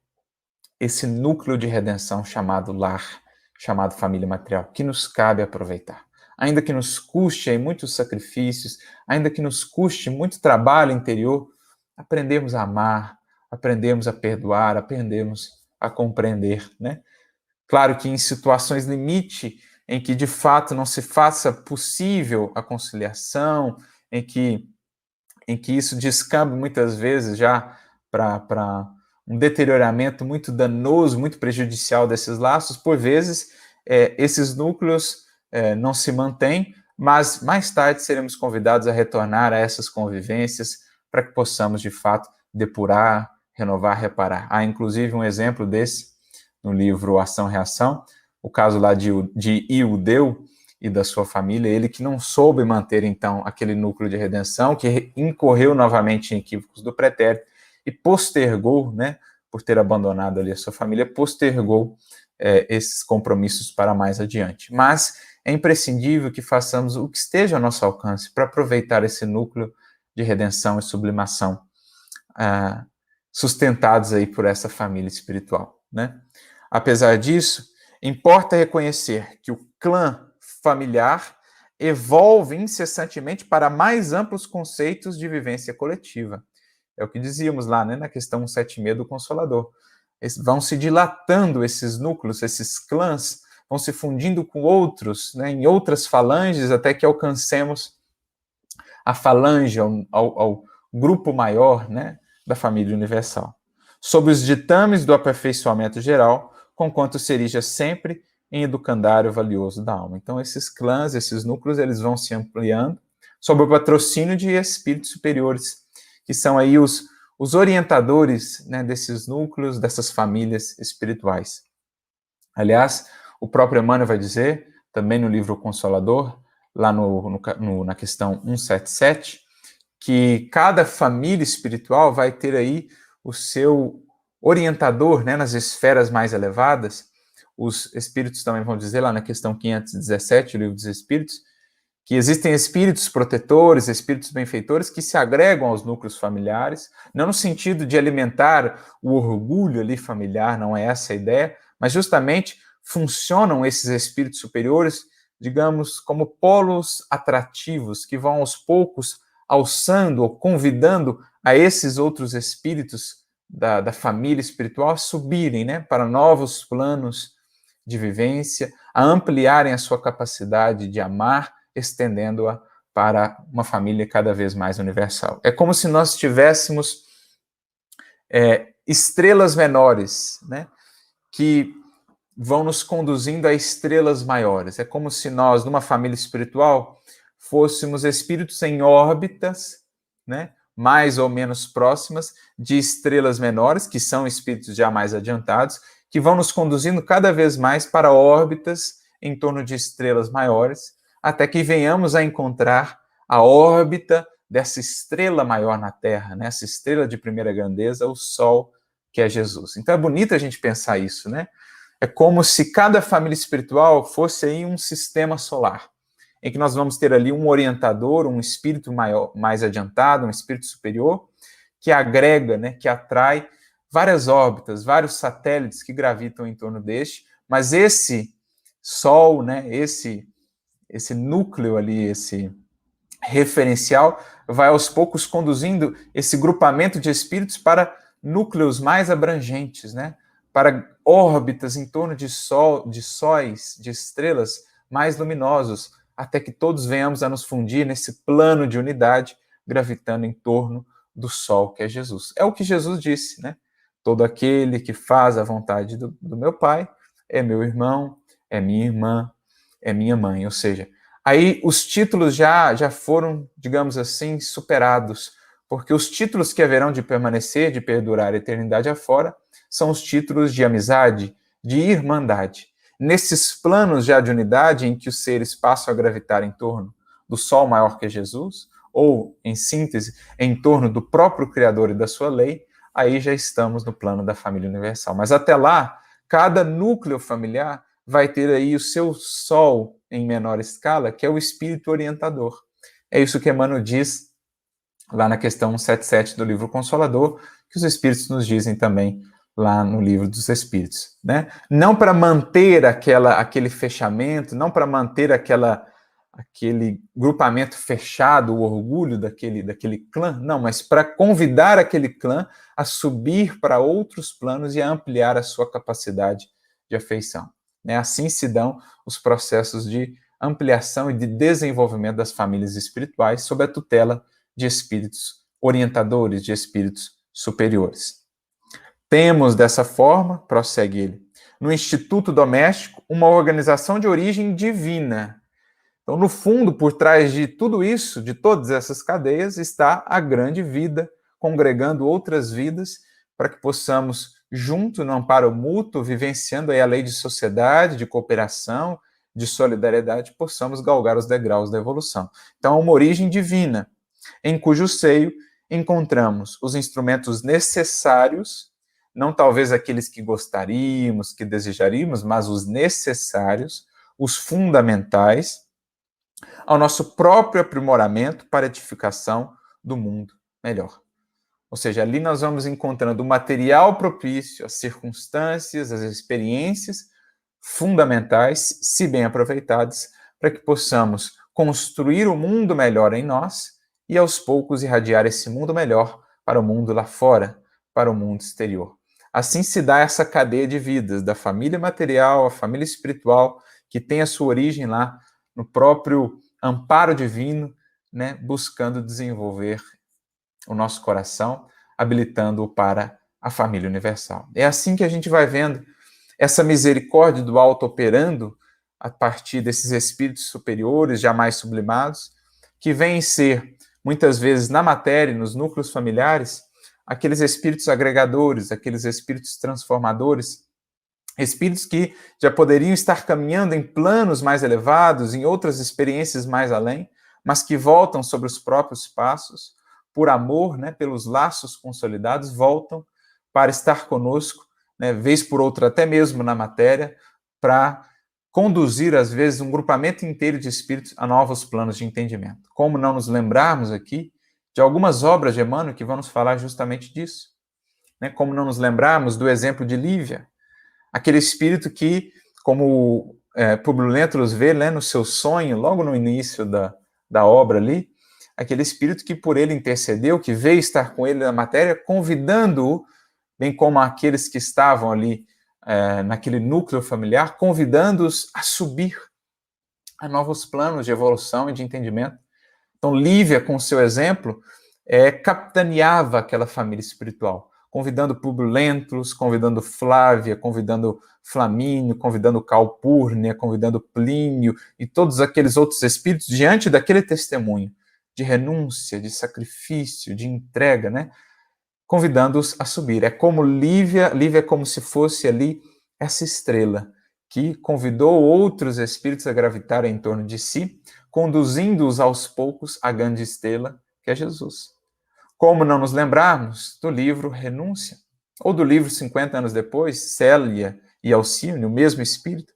esse núcleo de redenção chamado lar, chamado família material, que nos cabe aproveitar. Ainda que nos custe aí muitos sacrifícios, ainda que nos custe muito trabalho interior, aprendemos a amar, aprendemos a perdoar, aprendemos a compreender, né? Claro que em situações limite, em que de fato não se faça possível a conciliação, em que isso descambe muitas vezes já para um deterioramento muito danoso, muito prejudicial desses laços, por vezes esses núcleos não se mantêm, mas mais tarde seremos convidados a retornar a essas convivências para que possamos, de fato, depurar, renovar, reparar. Há, inclusive, um exemplo desse no livro Ação-Reação, o caso lá de Iudeu e da sua família, ele que não soube manter, então, aquele núcleo de redenção, que incorreu novamente em equívocos do pretérito e postergou, né, por ter abandonado ali a sua família, postergou esses compromissos para mais adiante. Mas é imprescindível que façamos o que esteja ao nosso alcance para aproveitar esse núcleo de redenção e sublimação sustentados aí por essa família espiritual, né? Apesar disso, importa reconhecer que o clã familiar evolve incessantemente para mais amplos conceitos de vivência coletiva. É o que dizíamos lá, né, na questão 176 do Consolador. Vão se dilatando esses núcleos, esses clãs, vão se fundindo com outros, né, em outras falanges, até que alcancemos a falange, ao grupo maior, né, da família universal. Sob os ditames do aperfeiçoamento geral, conquanto se erija sempre em educandário valioso da alma. Então, esses clãs, esses núcleos, eles vão se ampliando sob o patrocínio de espíritos superiores, que são aí os orientadores, né, desses núcleos, dessas famílias espirituais. Aliás, o próprio Emmanuel vai dizer, também no livro Consolador, lá na questão 177, que cada família espiritual vai ter aí o seu orientador, né, nas esferas mais elevadas. Os espíritos também vão dizer lá na questão 517, o livro dos Espíritos, que existem espíritos protetores, espíritos benfeitores que se agregam aos núcleos familiares, não no sentido de alimentar o orgulho ali familiar, não é essa a ideia, mas justamente funcionam esses espíritos superiores, digamos, como polos atrativos que vão aos poucos alçando ou convidando a esses outros espíritos da família espiritual a subirem, né, para novos planos de vivência, a ampliarem a sua capacidade de amar, estendendo-a para uma família cada vez mais universal. É como se nós tivéssemos estrelas menores, né, que vão nos conduzindo a estrelas maiores. É como se nós, numa família espiritual, fôssemos espíritos em órbitas, né, mais ou menos próximas de estrelas menores, que são espíritos já mais adiantados, que vão nos conduzindo cada vez mais para órbitas em torno de estrelas maiores, até que venhamos a encontrar a órbita dessa estrela maior na Terra, né, essa estrela de primeira grandeza, o Sol, que é Jesus. Então é bonito a gente pensar isso, né? É como se cada família espiritual fosse aí um sistema solar, em que nós vamos ter ali um orientador, um espírito maior, mais adiantado, um espírito superior, que agrega, né, que atrai várias órbitas, vários satélites que gravitam em torno deste, mas esse Sol, né, esse núcleo ali, esse referencial, vai aos poucos conduzindo esse grupamento de espíritos para núcleos mais abrangentes, né, para órbitas em torno de sóis, de estrelas mais luminosos, até que todos venhamos a nos fundir nesse plano de unidade, gravitando em torno do Sol, que é Jesus. É o que Jesus disse, né? Todo aquele que faz a vontade do meu Pai é meu irmão, é minha irmã, é minha mãe. Ou seja, aí os títulos já foram, digamos assim, superados, porque os títulos que haverão de permanecer, de perdurar a eternidade afora, são os títulos de amizade, de irmandade. Nesses planos já de unidade, em que os seres passam a gravitar em torno do Sol maior que é Jesus, ou, em síntese, em torno do próprio Criador e da sua lei, aí já estamos no plano da família universal. Mas até lá, cada núcleo familiar vai ter aí o seu sol em menor escala, que é o espírito orientador. É isso que Emmanuel diz lá na questão 177 do livro Consolador, que os espíritos nos dizem também lá no livro dos Espíritos, né? Não para manter aquele fechamento, não para manter aquele grupamento fechado, o orgulho daquele clã, não, mas para convidar aquele clã a subir para outros planos e a ampliar a sua capacidade de afeição. Né? Assim se dão os processos de ampliação e de desenvolvimento das famílias espirituais sob a tutela de espíritos orientadores, de espíritos superiores. Temos, dessa forma, prossegue ele, no Instituto Doméstico, uma organização de origem divina. Então, no fundo, por trás de tudo isso, de todas essas cadeias, está a grande vida, congregando outras vidas, para que possamos, junto no amparo mútuo, vivenciando aí a lei de sociedade, de cooperação, de solidariedade, possamos galgar os degraus da evolução. Então, é uma origem divina, em cujo seio encontramos os instrumentos necessários, não talvez aqueles que gostaríamos, que desejaríamos, mas os necessários, os fundamentais, ao nosso próprio aprimoramento para a edificação do mundo melhor. Ou seja, ali nós vamos encontrando o material propício, as circunstâncias, as experiências fundamentais, se bem aproveitadas, para que possamos construir o mundo melhor em nós e aos poucos irradiar esse mundo melhor para o mundo lá fora, para o mundo exterior. Assim se dá essa cadeia de vidas, da família material à família espiritual, que tem a sua origem lá no próprio amparo divino, né, buscando desenvolver o nosso coração, habilitando-o para a família universal. É assim que a gente vai vendo essa misericórdia do alto operando a partir desses espíritos superiores, jamais sublimados, que vêm ser, muitas vezes, na matéria, nos núcleos familiares, aqueles espíritos agregadores, aqueles espíritos transformadores, espíritos que já poderiam estar caminhando em planos mais elevados, em outras experiências mais além, mas que voltam sobre os próprios passos, por amor, né, pelos laços consolidados, voltam para estar conosco, né, vez por outra, até mesmo na matéria, para conduzir, às vezes, um grupamento inteiro de espíritos a novos planos de entendimento. Como não nos lembrarmos aqui de algumas obras de Emmanuel que vão nos falar justamente disso? Né? Como não nos lembrarmos do exemplo de Lívia, aquele espírito que, como Públio Lentulus vê, né, no seu sonho, logo no início da obra ali, aquele espírito que por ele intercedeu, que veio estar com ele na matéria, convidando-o, bem como aqueles que estavam ali naquele núcleo familiar, convidando-os a subir a novos planos de evolução e de entendimento. Então, Lívia, com o seu exemplo, capitaneava aquela família espiritual, convidando Públio Lentulus, convidando Flávia, convidando Flamínio, convidando Calpurnia, convidando Plínio e todos aqueles outros espíritos diante daquele testemunho de renúncia, de sacrifício, de entrega, né? Convidando-os a subir. É como Lívia é como se fosse ali essa estrela que convidou outros espíritos a gravitarem em torno de si, conduzindo-os aos poucos à grande estrela, que é Jesus. Como não nos lembrarmos do livro Renúncia, ou do livro 50 anos depois, Célia e Alcíone, o mesmo espírito,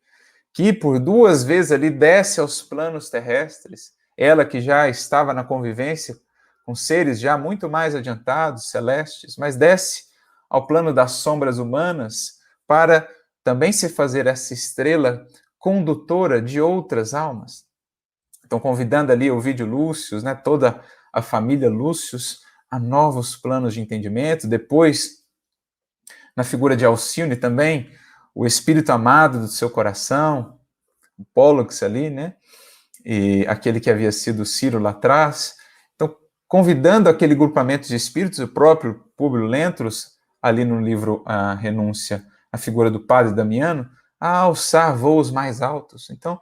que por duas vezes ali desce aos planos terrestres, ela que já estava na convivência com seres já muito mais adiantados, celestes, mas desce ao plano das sombras humanas para também se fazer essa estrela condutora de outras almas. Então, convidando ali o Ovídio Lúcius, né, toda a família Lúcius, a novos planos de entendimento. Depois, na figura de Alcíone também, o espírito amado do seu coração, o Pólux ali, né? E aquele que havia sido Ciro lá atrás. Então, convidando aquele grupamento de espíritos, o próprio Públio Lentulus, ali no livro A Renúncia, a figura do padre Damiano, a alçar voos mais altos. Então,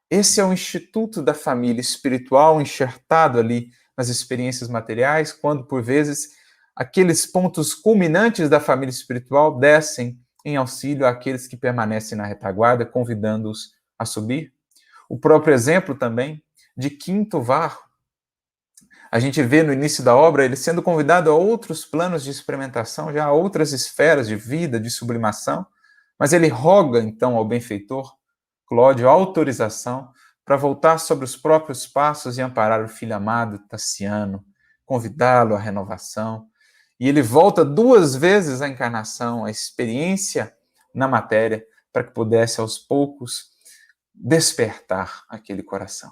esse é o instituto da família espiritual enxertado ali nas experiências materiais, quando, por vezes, aqueles pontos culminantes da família espiritual descem em auxílio àqueles que permanecem na retaguarda, convidando-os a subir. O próprio exemplo também de Quinto Varro, A gente vê no início da obra ele sendo convidado a outros planos de experimentação, já a outras esferas de vida, de sublimação, mas ele roga então ao benfeitor Cláudio autorização para voltar sobre os próprios passos e amparar o filho amado Tassiano, convidá-lo à renovação. E ele volta 2 vezes à encarnação, à experiência na matéria, para que pudesse aos poucos despertar aquele coração.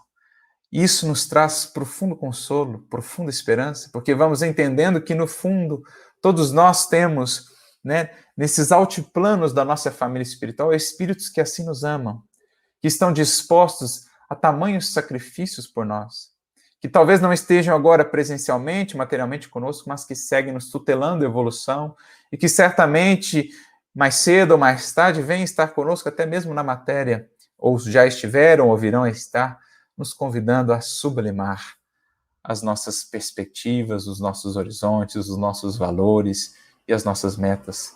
Isso nos traz profundo consolo, profunda esperança, porque vamos entendendo que, no fundo, todos nós temos, né, nesses altiplanos da nossa família espiritual, espíritos que assim nos amam, que estão dispostos a tamanhos sacrifícios por nós, que talvez não estejam agora presencialmente, materialmente conosco, mas que seguem nos tutelando a evolução e que certamente, mais cedo ou mais tarde, vêm estar conosco até mesmo na matéria, ou já estiveram ou virão a estar, nos convidando a sublimar as nossas perspectivas, os nossos horizontes, os nossos valores e as nossas metas.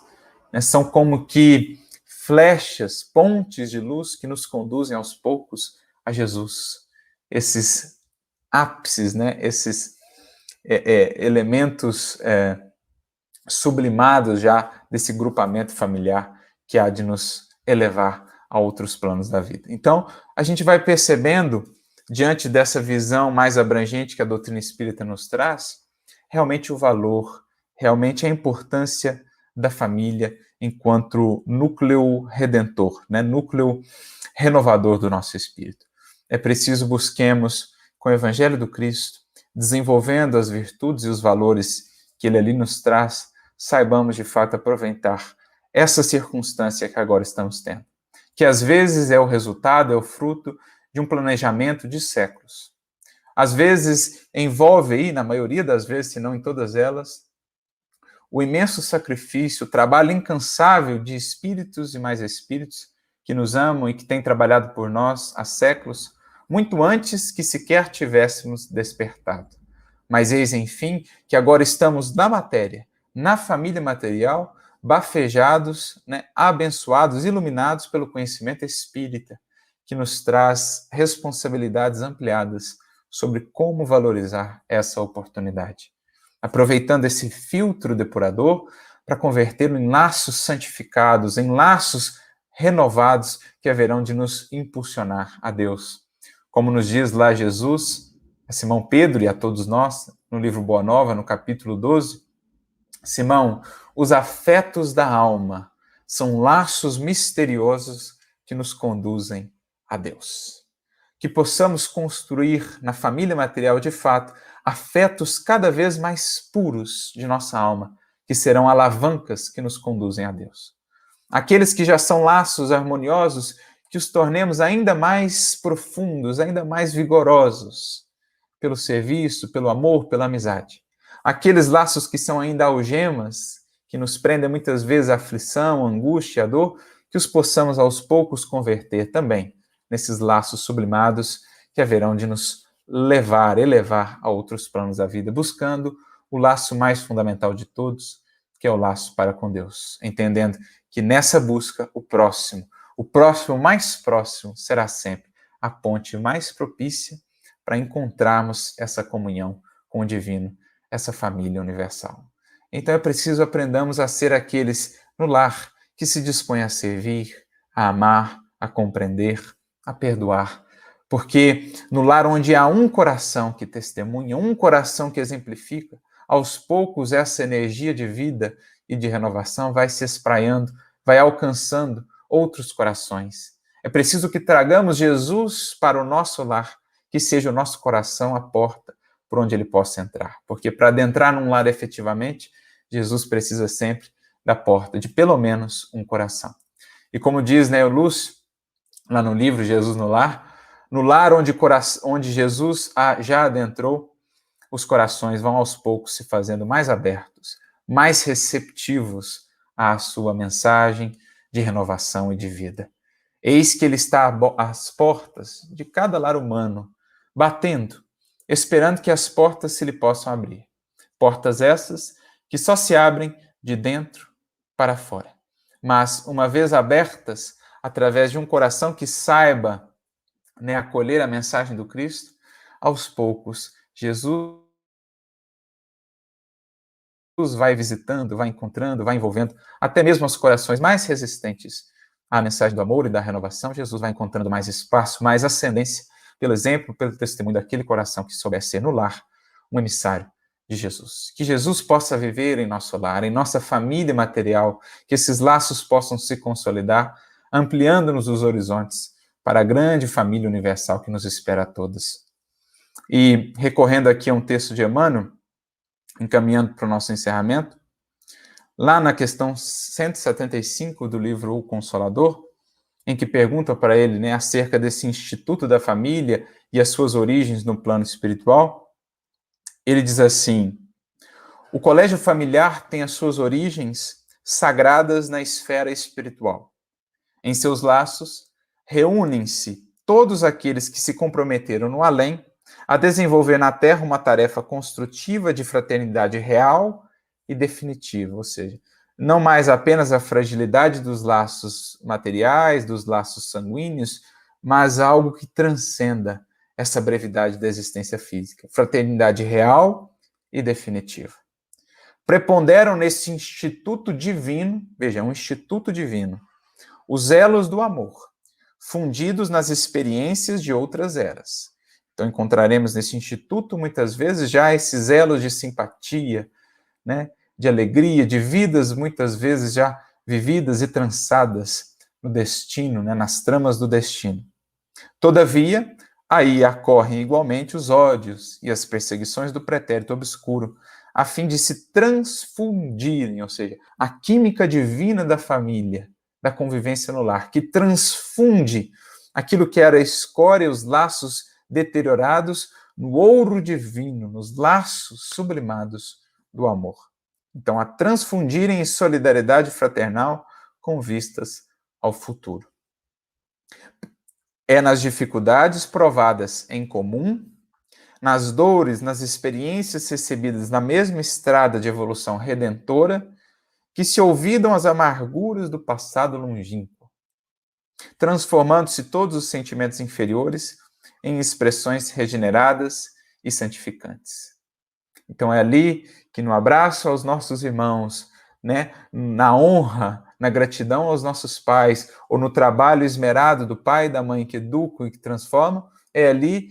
São como que flechas, pontes de luz que nos conduzem aos poucos a Jesus. Esses ápices, esses elementos sublimados já desse grupamento familiar que há de nos elevar a outros planos da vida. Então, a gente vai percebendo, diante dessa visão mais abrangente que a doutrina espírita nos traz, realmente o valor, realmente a importância da família enquanto núcleo redentor, núcleo renovador do nosso espírito. É preciso busquemos, com o Evangelho do Cristo, desenvolvendo as virtudes e os valores que ele ali nos traz, saibamos de fato aproveitar essa circunstância que agora estamos tendo, que às vezes é o resultado, é o fruto de um planejamento de séculos. Às vezes envolve aí, na maioria das vezes, se não em todas elas, o imenso sacrifício, o trabalho incansável de espíritos e mais espíritos que nos amam e que têm trabalhado por nós há séculos, muito antes que sequer tivéssemos despertado. Mas eis, enfim, que agora estamos na matéria, na família material, bafejados, abençoados, iluminados pelo conhecimento espírita, que nos traz responsabilidades ampliadas sobre como valorizar essa oportunidade. Aproveitando esse filtro depurador para convertê-lo em laços santificados, em laços renovados que haverão de nos impulsionar a Deus. Como nos diz lá Jesus, a Simão Pedro e a todos nós, no livro Boa Nova, no capítulo 12, Simão, os afetos da alma são laços misteriosos que nos conduzem a Deus. Que possamos construir na família material, de fato, afetos cada vez mais puros de nossa alma, que serão alavancas que nos conduzem a Deus. Aqueles que já são laços harmoniosos, que os tornemos ainda mais profundos, ainda mais vigorosos, pelo serviço, pelo amor, pela amizade. Aqueles laços que são ainda algemas, que nos prendem muitas vezes a aflição, a angústia, a dor, que os possamos aos poucos converter também nesses laços sublimados que haverão de nos elevar a outros planos da vida, buscando o laço mais fundamental de todos, que é o laço para com Deus, entendendo que nessa busca o próximo mais próximo, será sempre a ponte mais propícia para encontrarmos essa comunhão com o divino, essa família universal. Então é preciso aprendamos a ser aqueles no lar que se dispõem a servir, a amar, a compreender, a perdoar. Porque no lar onde há um coração que testemunha, um coração que exemplifica, aos poucos essa energia de vida e de renovação vai se espraiando, vai alcançando outros corações. É preciso que tragamos Jesus para o nosso lar, que seja o nosso coração a porta por onde ele possa entrar. Porque para adentrar num lar efetivamente, Jesus precisa sempre da porta de pelo menos um coração. E como diz o Lúcio, lá no livro Jesus no lar onde Jesus já adentrou, os corações vão aos poucos se fazendo mais abertos, mais receptivos à sua mensagem de renovação e de vida. Eis que ele está às portas de cada lar humano, batendo, esperando que as portas se lhe possam abrir. Portas essas que só se abrem de dentro para fora. Mas, uma vez abertas, através de um coração que saiba acolher a mensagem do Cristo, aos poucos, Jesus vai visitando, vai encontrando, vai envolvendo, até mesmo os corações mais resistentes à mensagem do amor e da renovação, Jesus vai encontrando mais espaço, mais ascendência, pelo exemplo, pelo testemunho daquele coração que souber ser no lar um emissário de Jesus. Que Jesus possa viver em nosso lar, em nossa família material, que esses laços possam se consolidar, ampliando-nos os horizontes para a grande família universal que nos espera a todos. E recorrendo aqui a um texto de Emmanuel, encaminhando para o nosso encerramento, lá na questão 175 do livro O Consolador, em que pergunta para ele, né, acerca desse instituto da família e as suas origens no plano espiritual, ele diz assim: o colégio familiar tem as suas origens sagradas na esfera espiritual. Em seus laços, reúnem-se todos aqueles que se comprometeram no além a desenvolver na Terra uma tarefa construtiva de fraternidade real e definitiva, ou seja, não mais apenas a fragilidade dos laços materiais, dos laços sanguíneos, mas algo que transcenda essa brevidade da existência física. Fraternidade real e definitiva. Preponderam nesse instituto divino, veja, um instituto divino, os elos do amor, fundidos nas experiências de outras eras. Então encontraremos nesse instituto, muitas vezes, já esses elos de simpatia, né, de alegria, de vidas, muitas vezes, já vividas e trançadas no destino, né, nas tramas do destino. Todavia, aí ocorrem igualmente os ódios e as perseguições do pretérito obscuro, a fim de se transfundirem, ou seja, a química divina da família, da convivência no lar, que transfunde aquilo que era a escória e os laços deteriorados no ouro divino, nos laços sublimados do amor. Então, a transfundirem em solidariedade fraternal com vistas ao futuro. É nas dificuldades provadas em comum, nas dores, nas experiências recebidas na mesma estrada de evolução redentora, que se olvidam as amarguras do passado longínquo, transformando-se todos os sentimentos inferiores em expressões regeneradas e santificantes. Então é ali que no abraço aos nossos irmãos, né, na honra, na gratidão aos nossos pais, ou no trabalho esmerado do pai e da mãe que educam e que transformam, é ali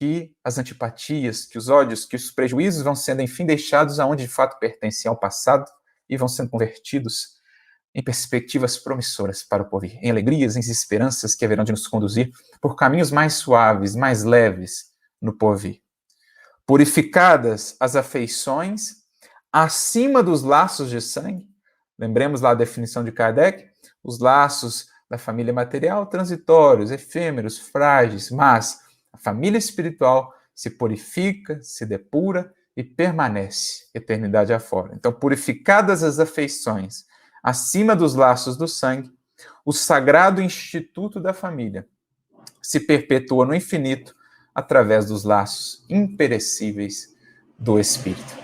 que as antipatias, que os ódios, que os prejuízos vão sendo, enfim, deixados aonde de fato pertencem ao passado e vão sendo convertidos em perspectivas promissoras para o porvir, em alegrias, em esperanças que haverão de nos conduzir por caminhos mais suaves, mais leves no porvir. Purificadas as afeições acima dos laços de sangue, lembremos lá a definição de Kardec, os laços da família material transitórios, efêmeros, frágeis, mas a família espiritual se purifica, se depura e permanece eternidade afora. Então, purificadas as afeições acima dos laços do sangue, o sagrado instituto da família se perpetua no infinito através dos laços imperecíveis do espírito.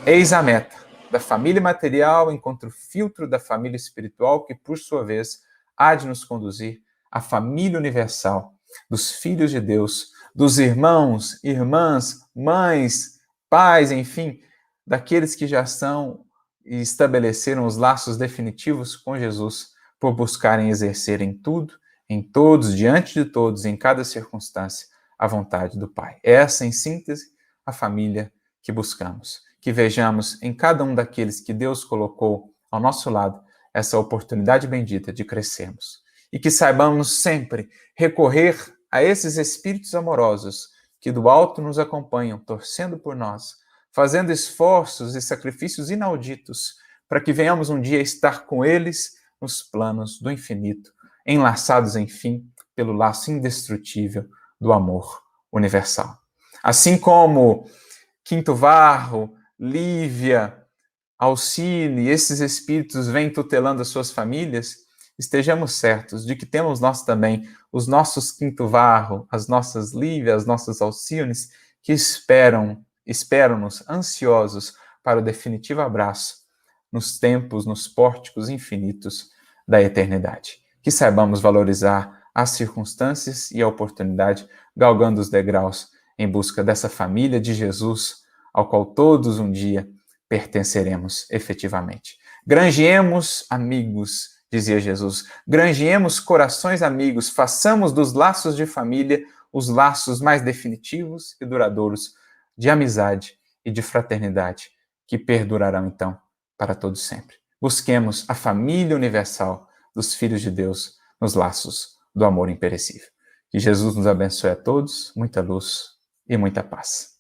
Eis a meta da família material enquanto o filtro da família espiritual que, por sua vez, há de nos conduzir à família universal dos filhos de Deus, dos irmãos, irmãs, mães, pais, enfim, daqueles que já são e estabeleceram os laços definitivos com Jesus por buscarem exercer em tudo, em todos, diante de todos, em cada circunstância, a vontade do Pai. Essa, em síntese, a família que buscamos. Que vejamos em cada um daqueles que Deus colocou ao nosso lado essa oportunidade bendita de crescermos. E que saibamos sempre recorrer a esses espíritos amorosos que do alto nos acompanham, torcendo por nós, fazendo esforços e sacrifícios inauditos para que venhamos um dia estar com eles nos planos do infinito, enlaçados, enfim, pelo laço indestrutível do amor universal. Assim como Quinto Varro, Lívia, Alcine, esses espíritos vêm tutelando as suas famílias, estejamos certos de que temos nós também os nossos Quinto Varro, as nossas Lívia, as nossas Alcines, que esperam-nos ansiosos para o definitivo abraço nos tempos, nos pórticos infinitos da eternidade. Que saibamos valorizar as circunstâncias e a oportunidade, galgando os degraus em busca dessa família de Jesus ao qual todos um dia pertenceremos efetivamente. Granjeemos amigos, dizia Jesus, granjeemos corações amigos, façamos dos laços de família os laços mais definitivos e duradouros de amizade e de fraternidade, que perdurarão então para todo sempre. Busquemos a família universal dos filhos de Deus nos laços do amor imperecível. Que Jesus nos abençoe a todos, muita luz e muita paz.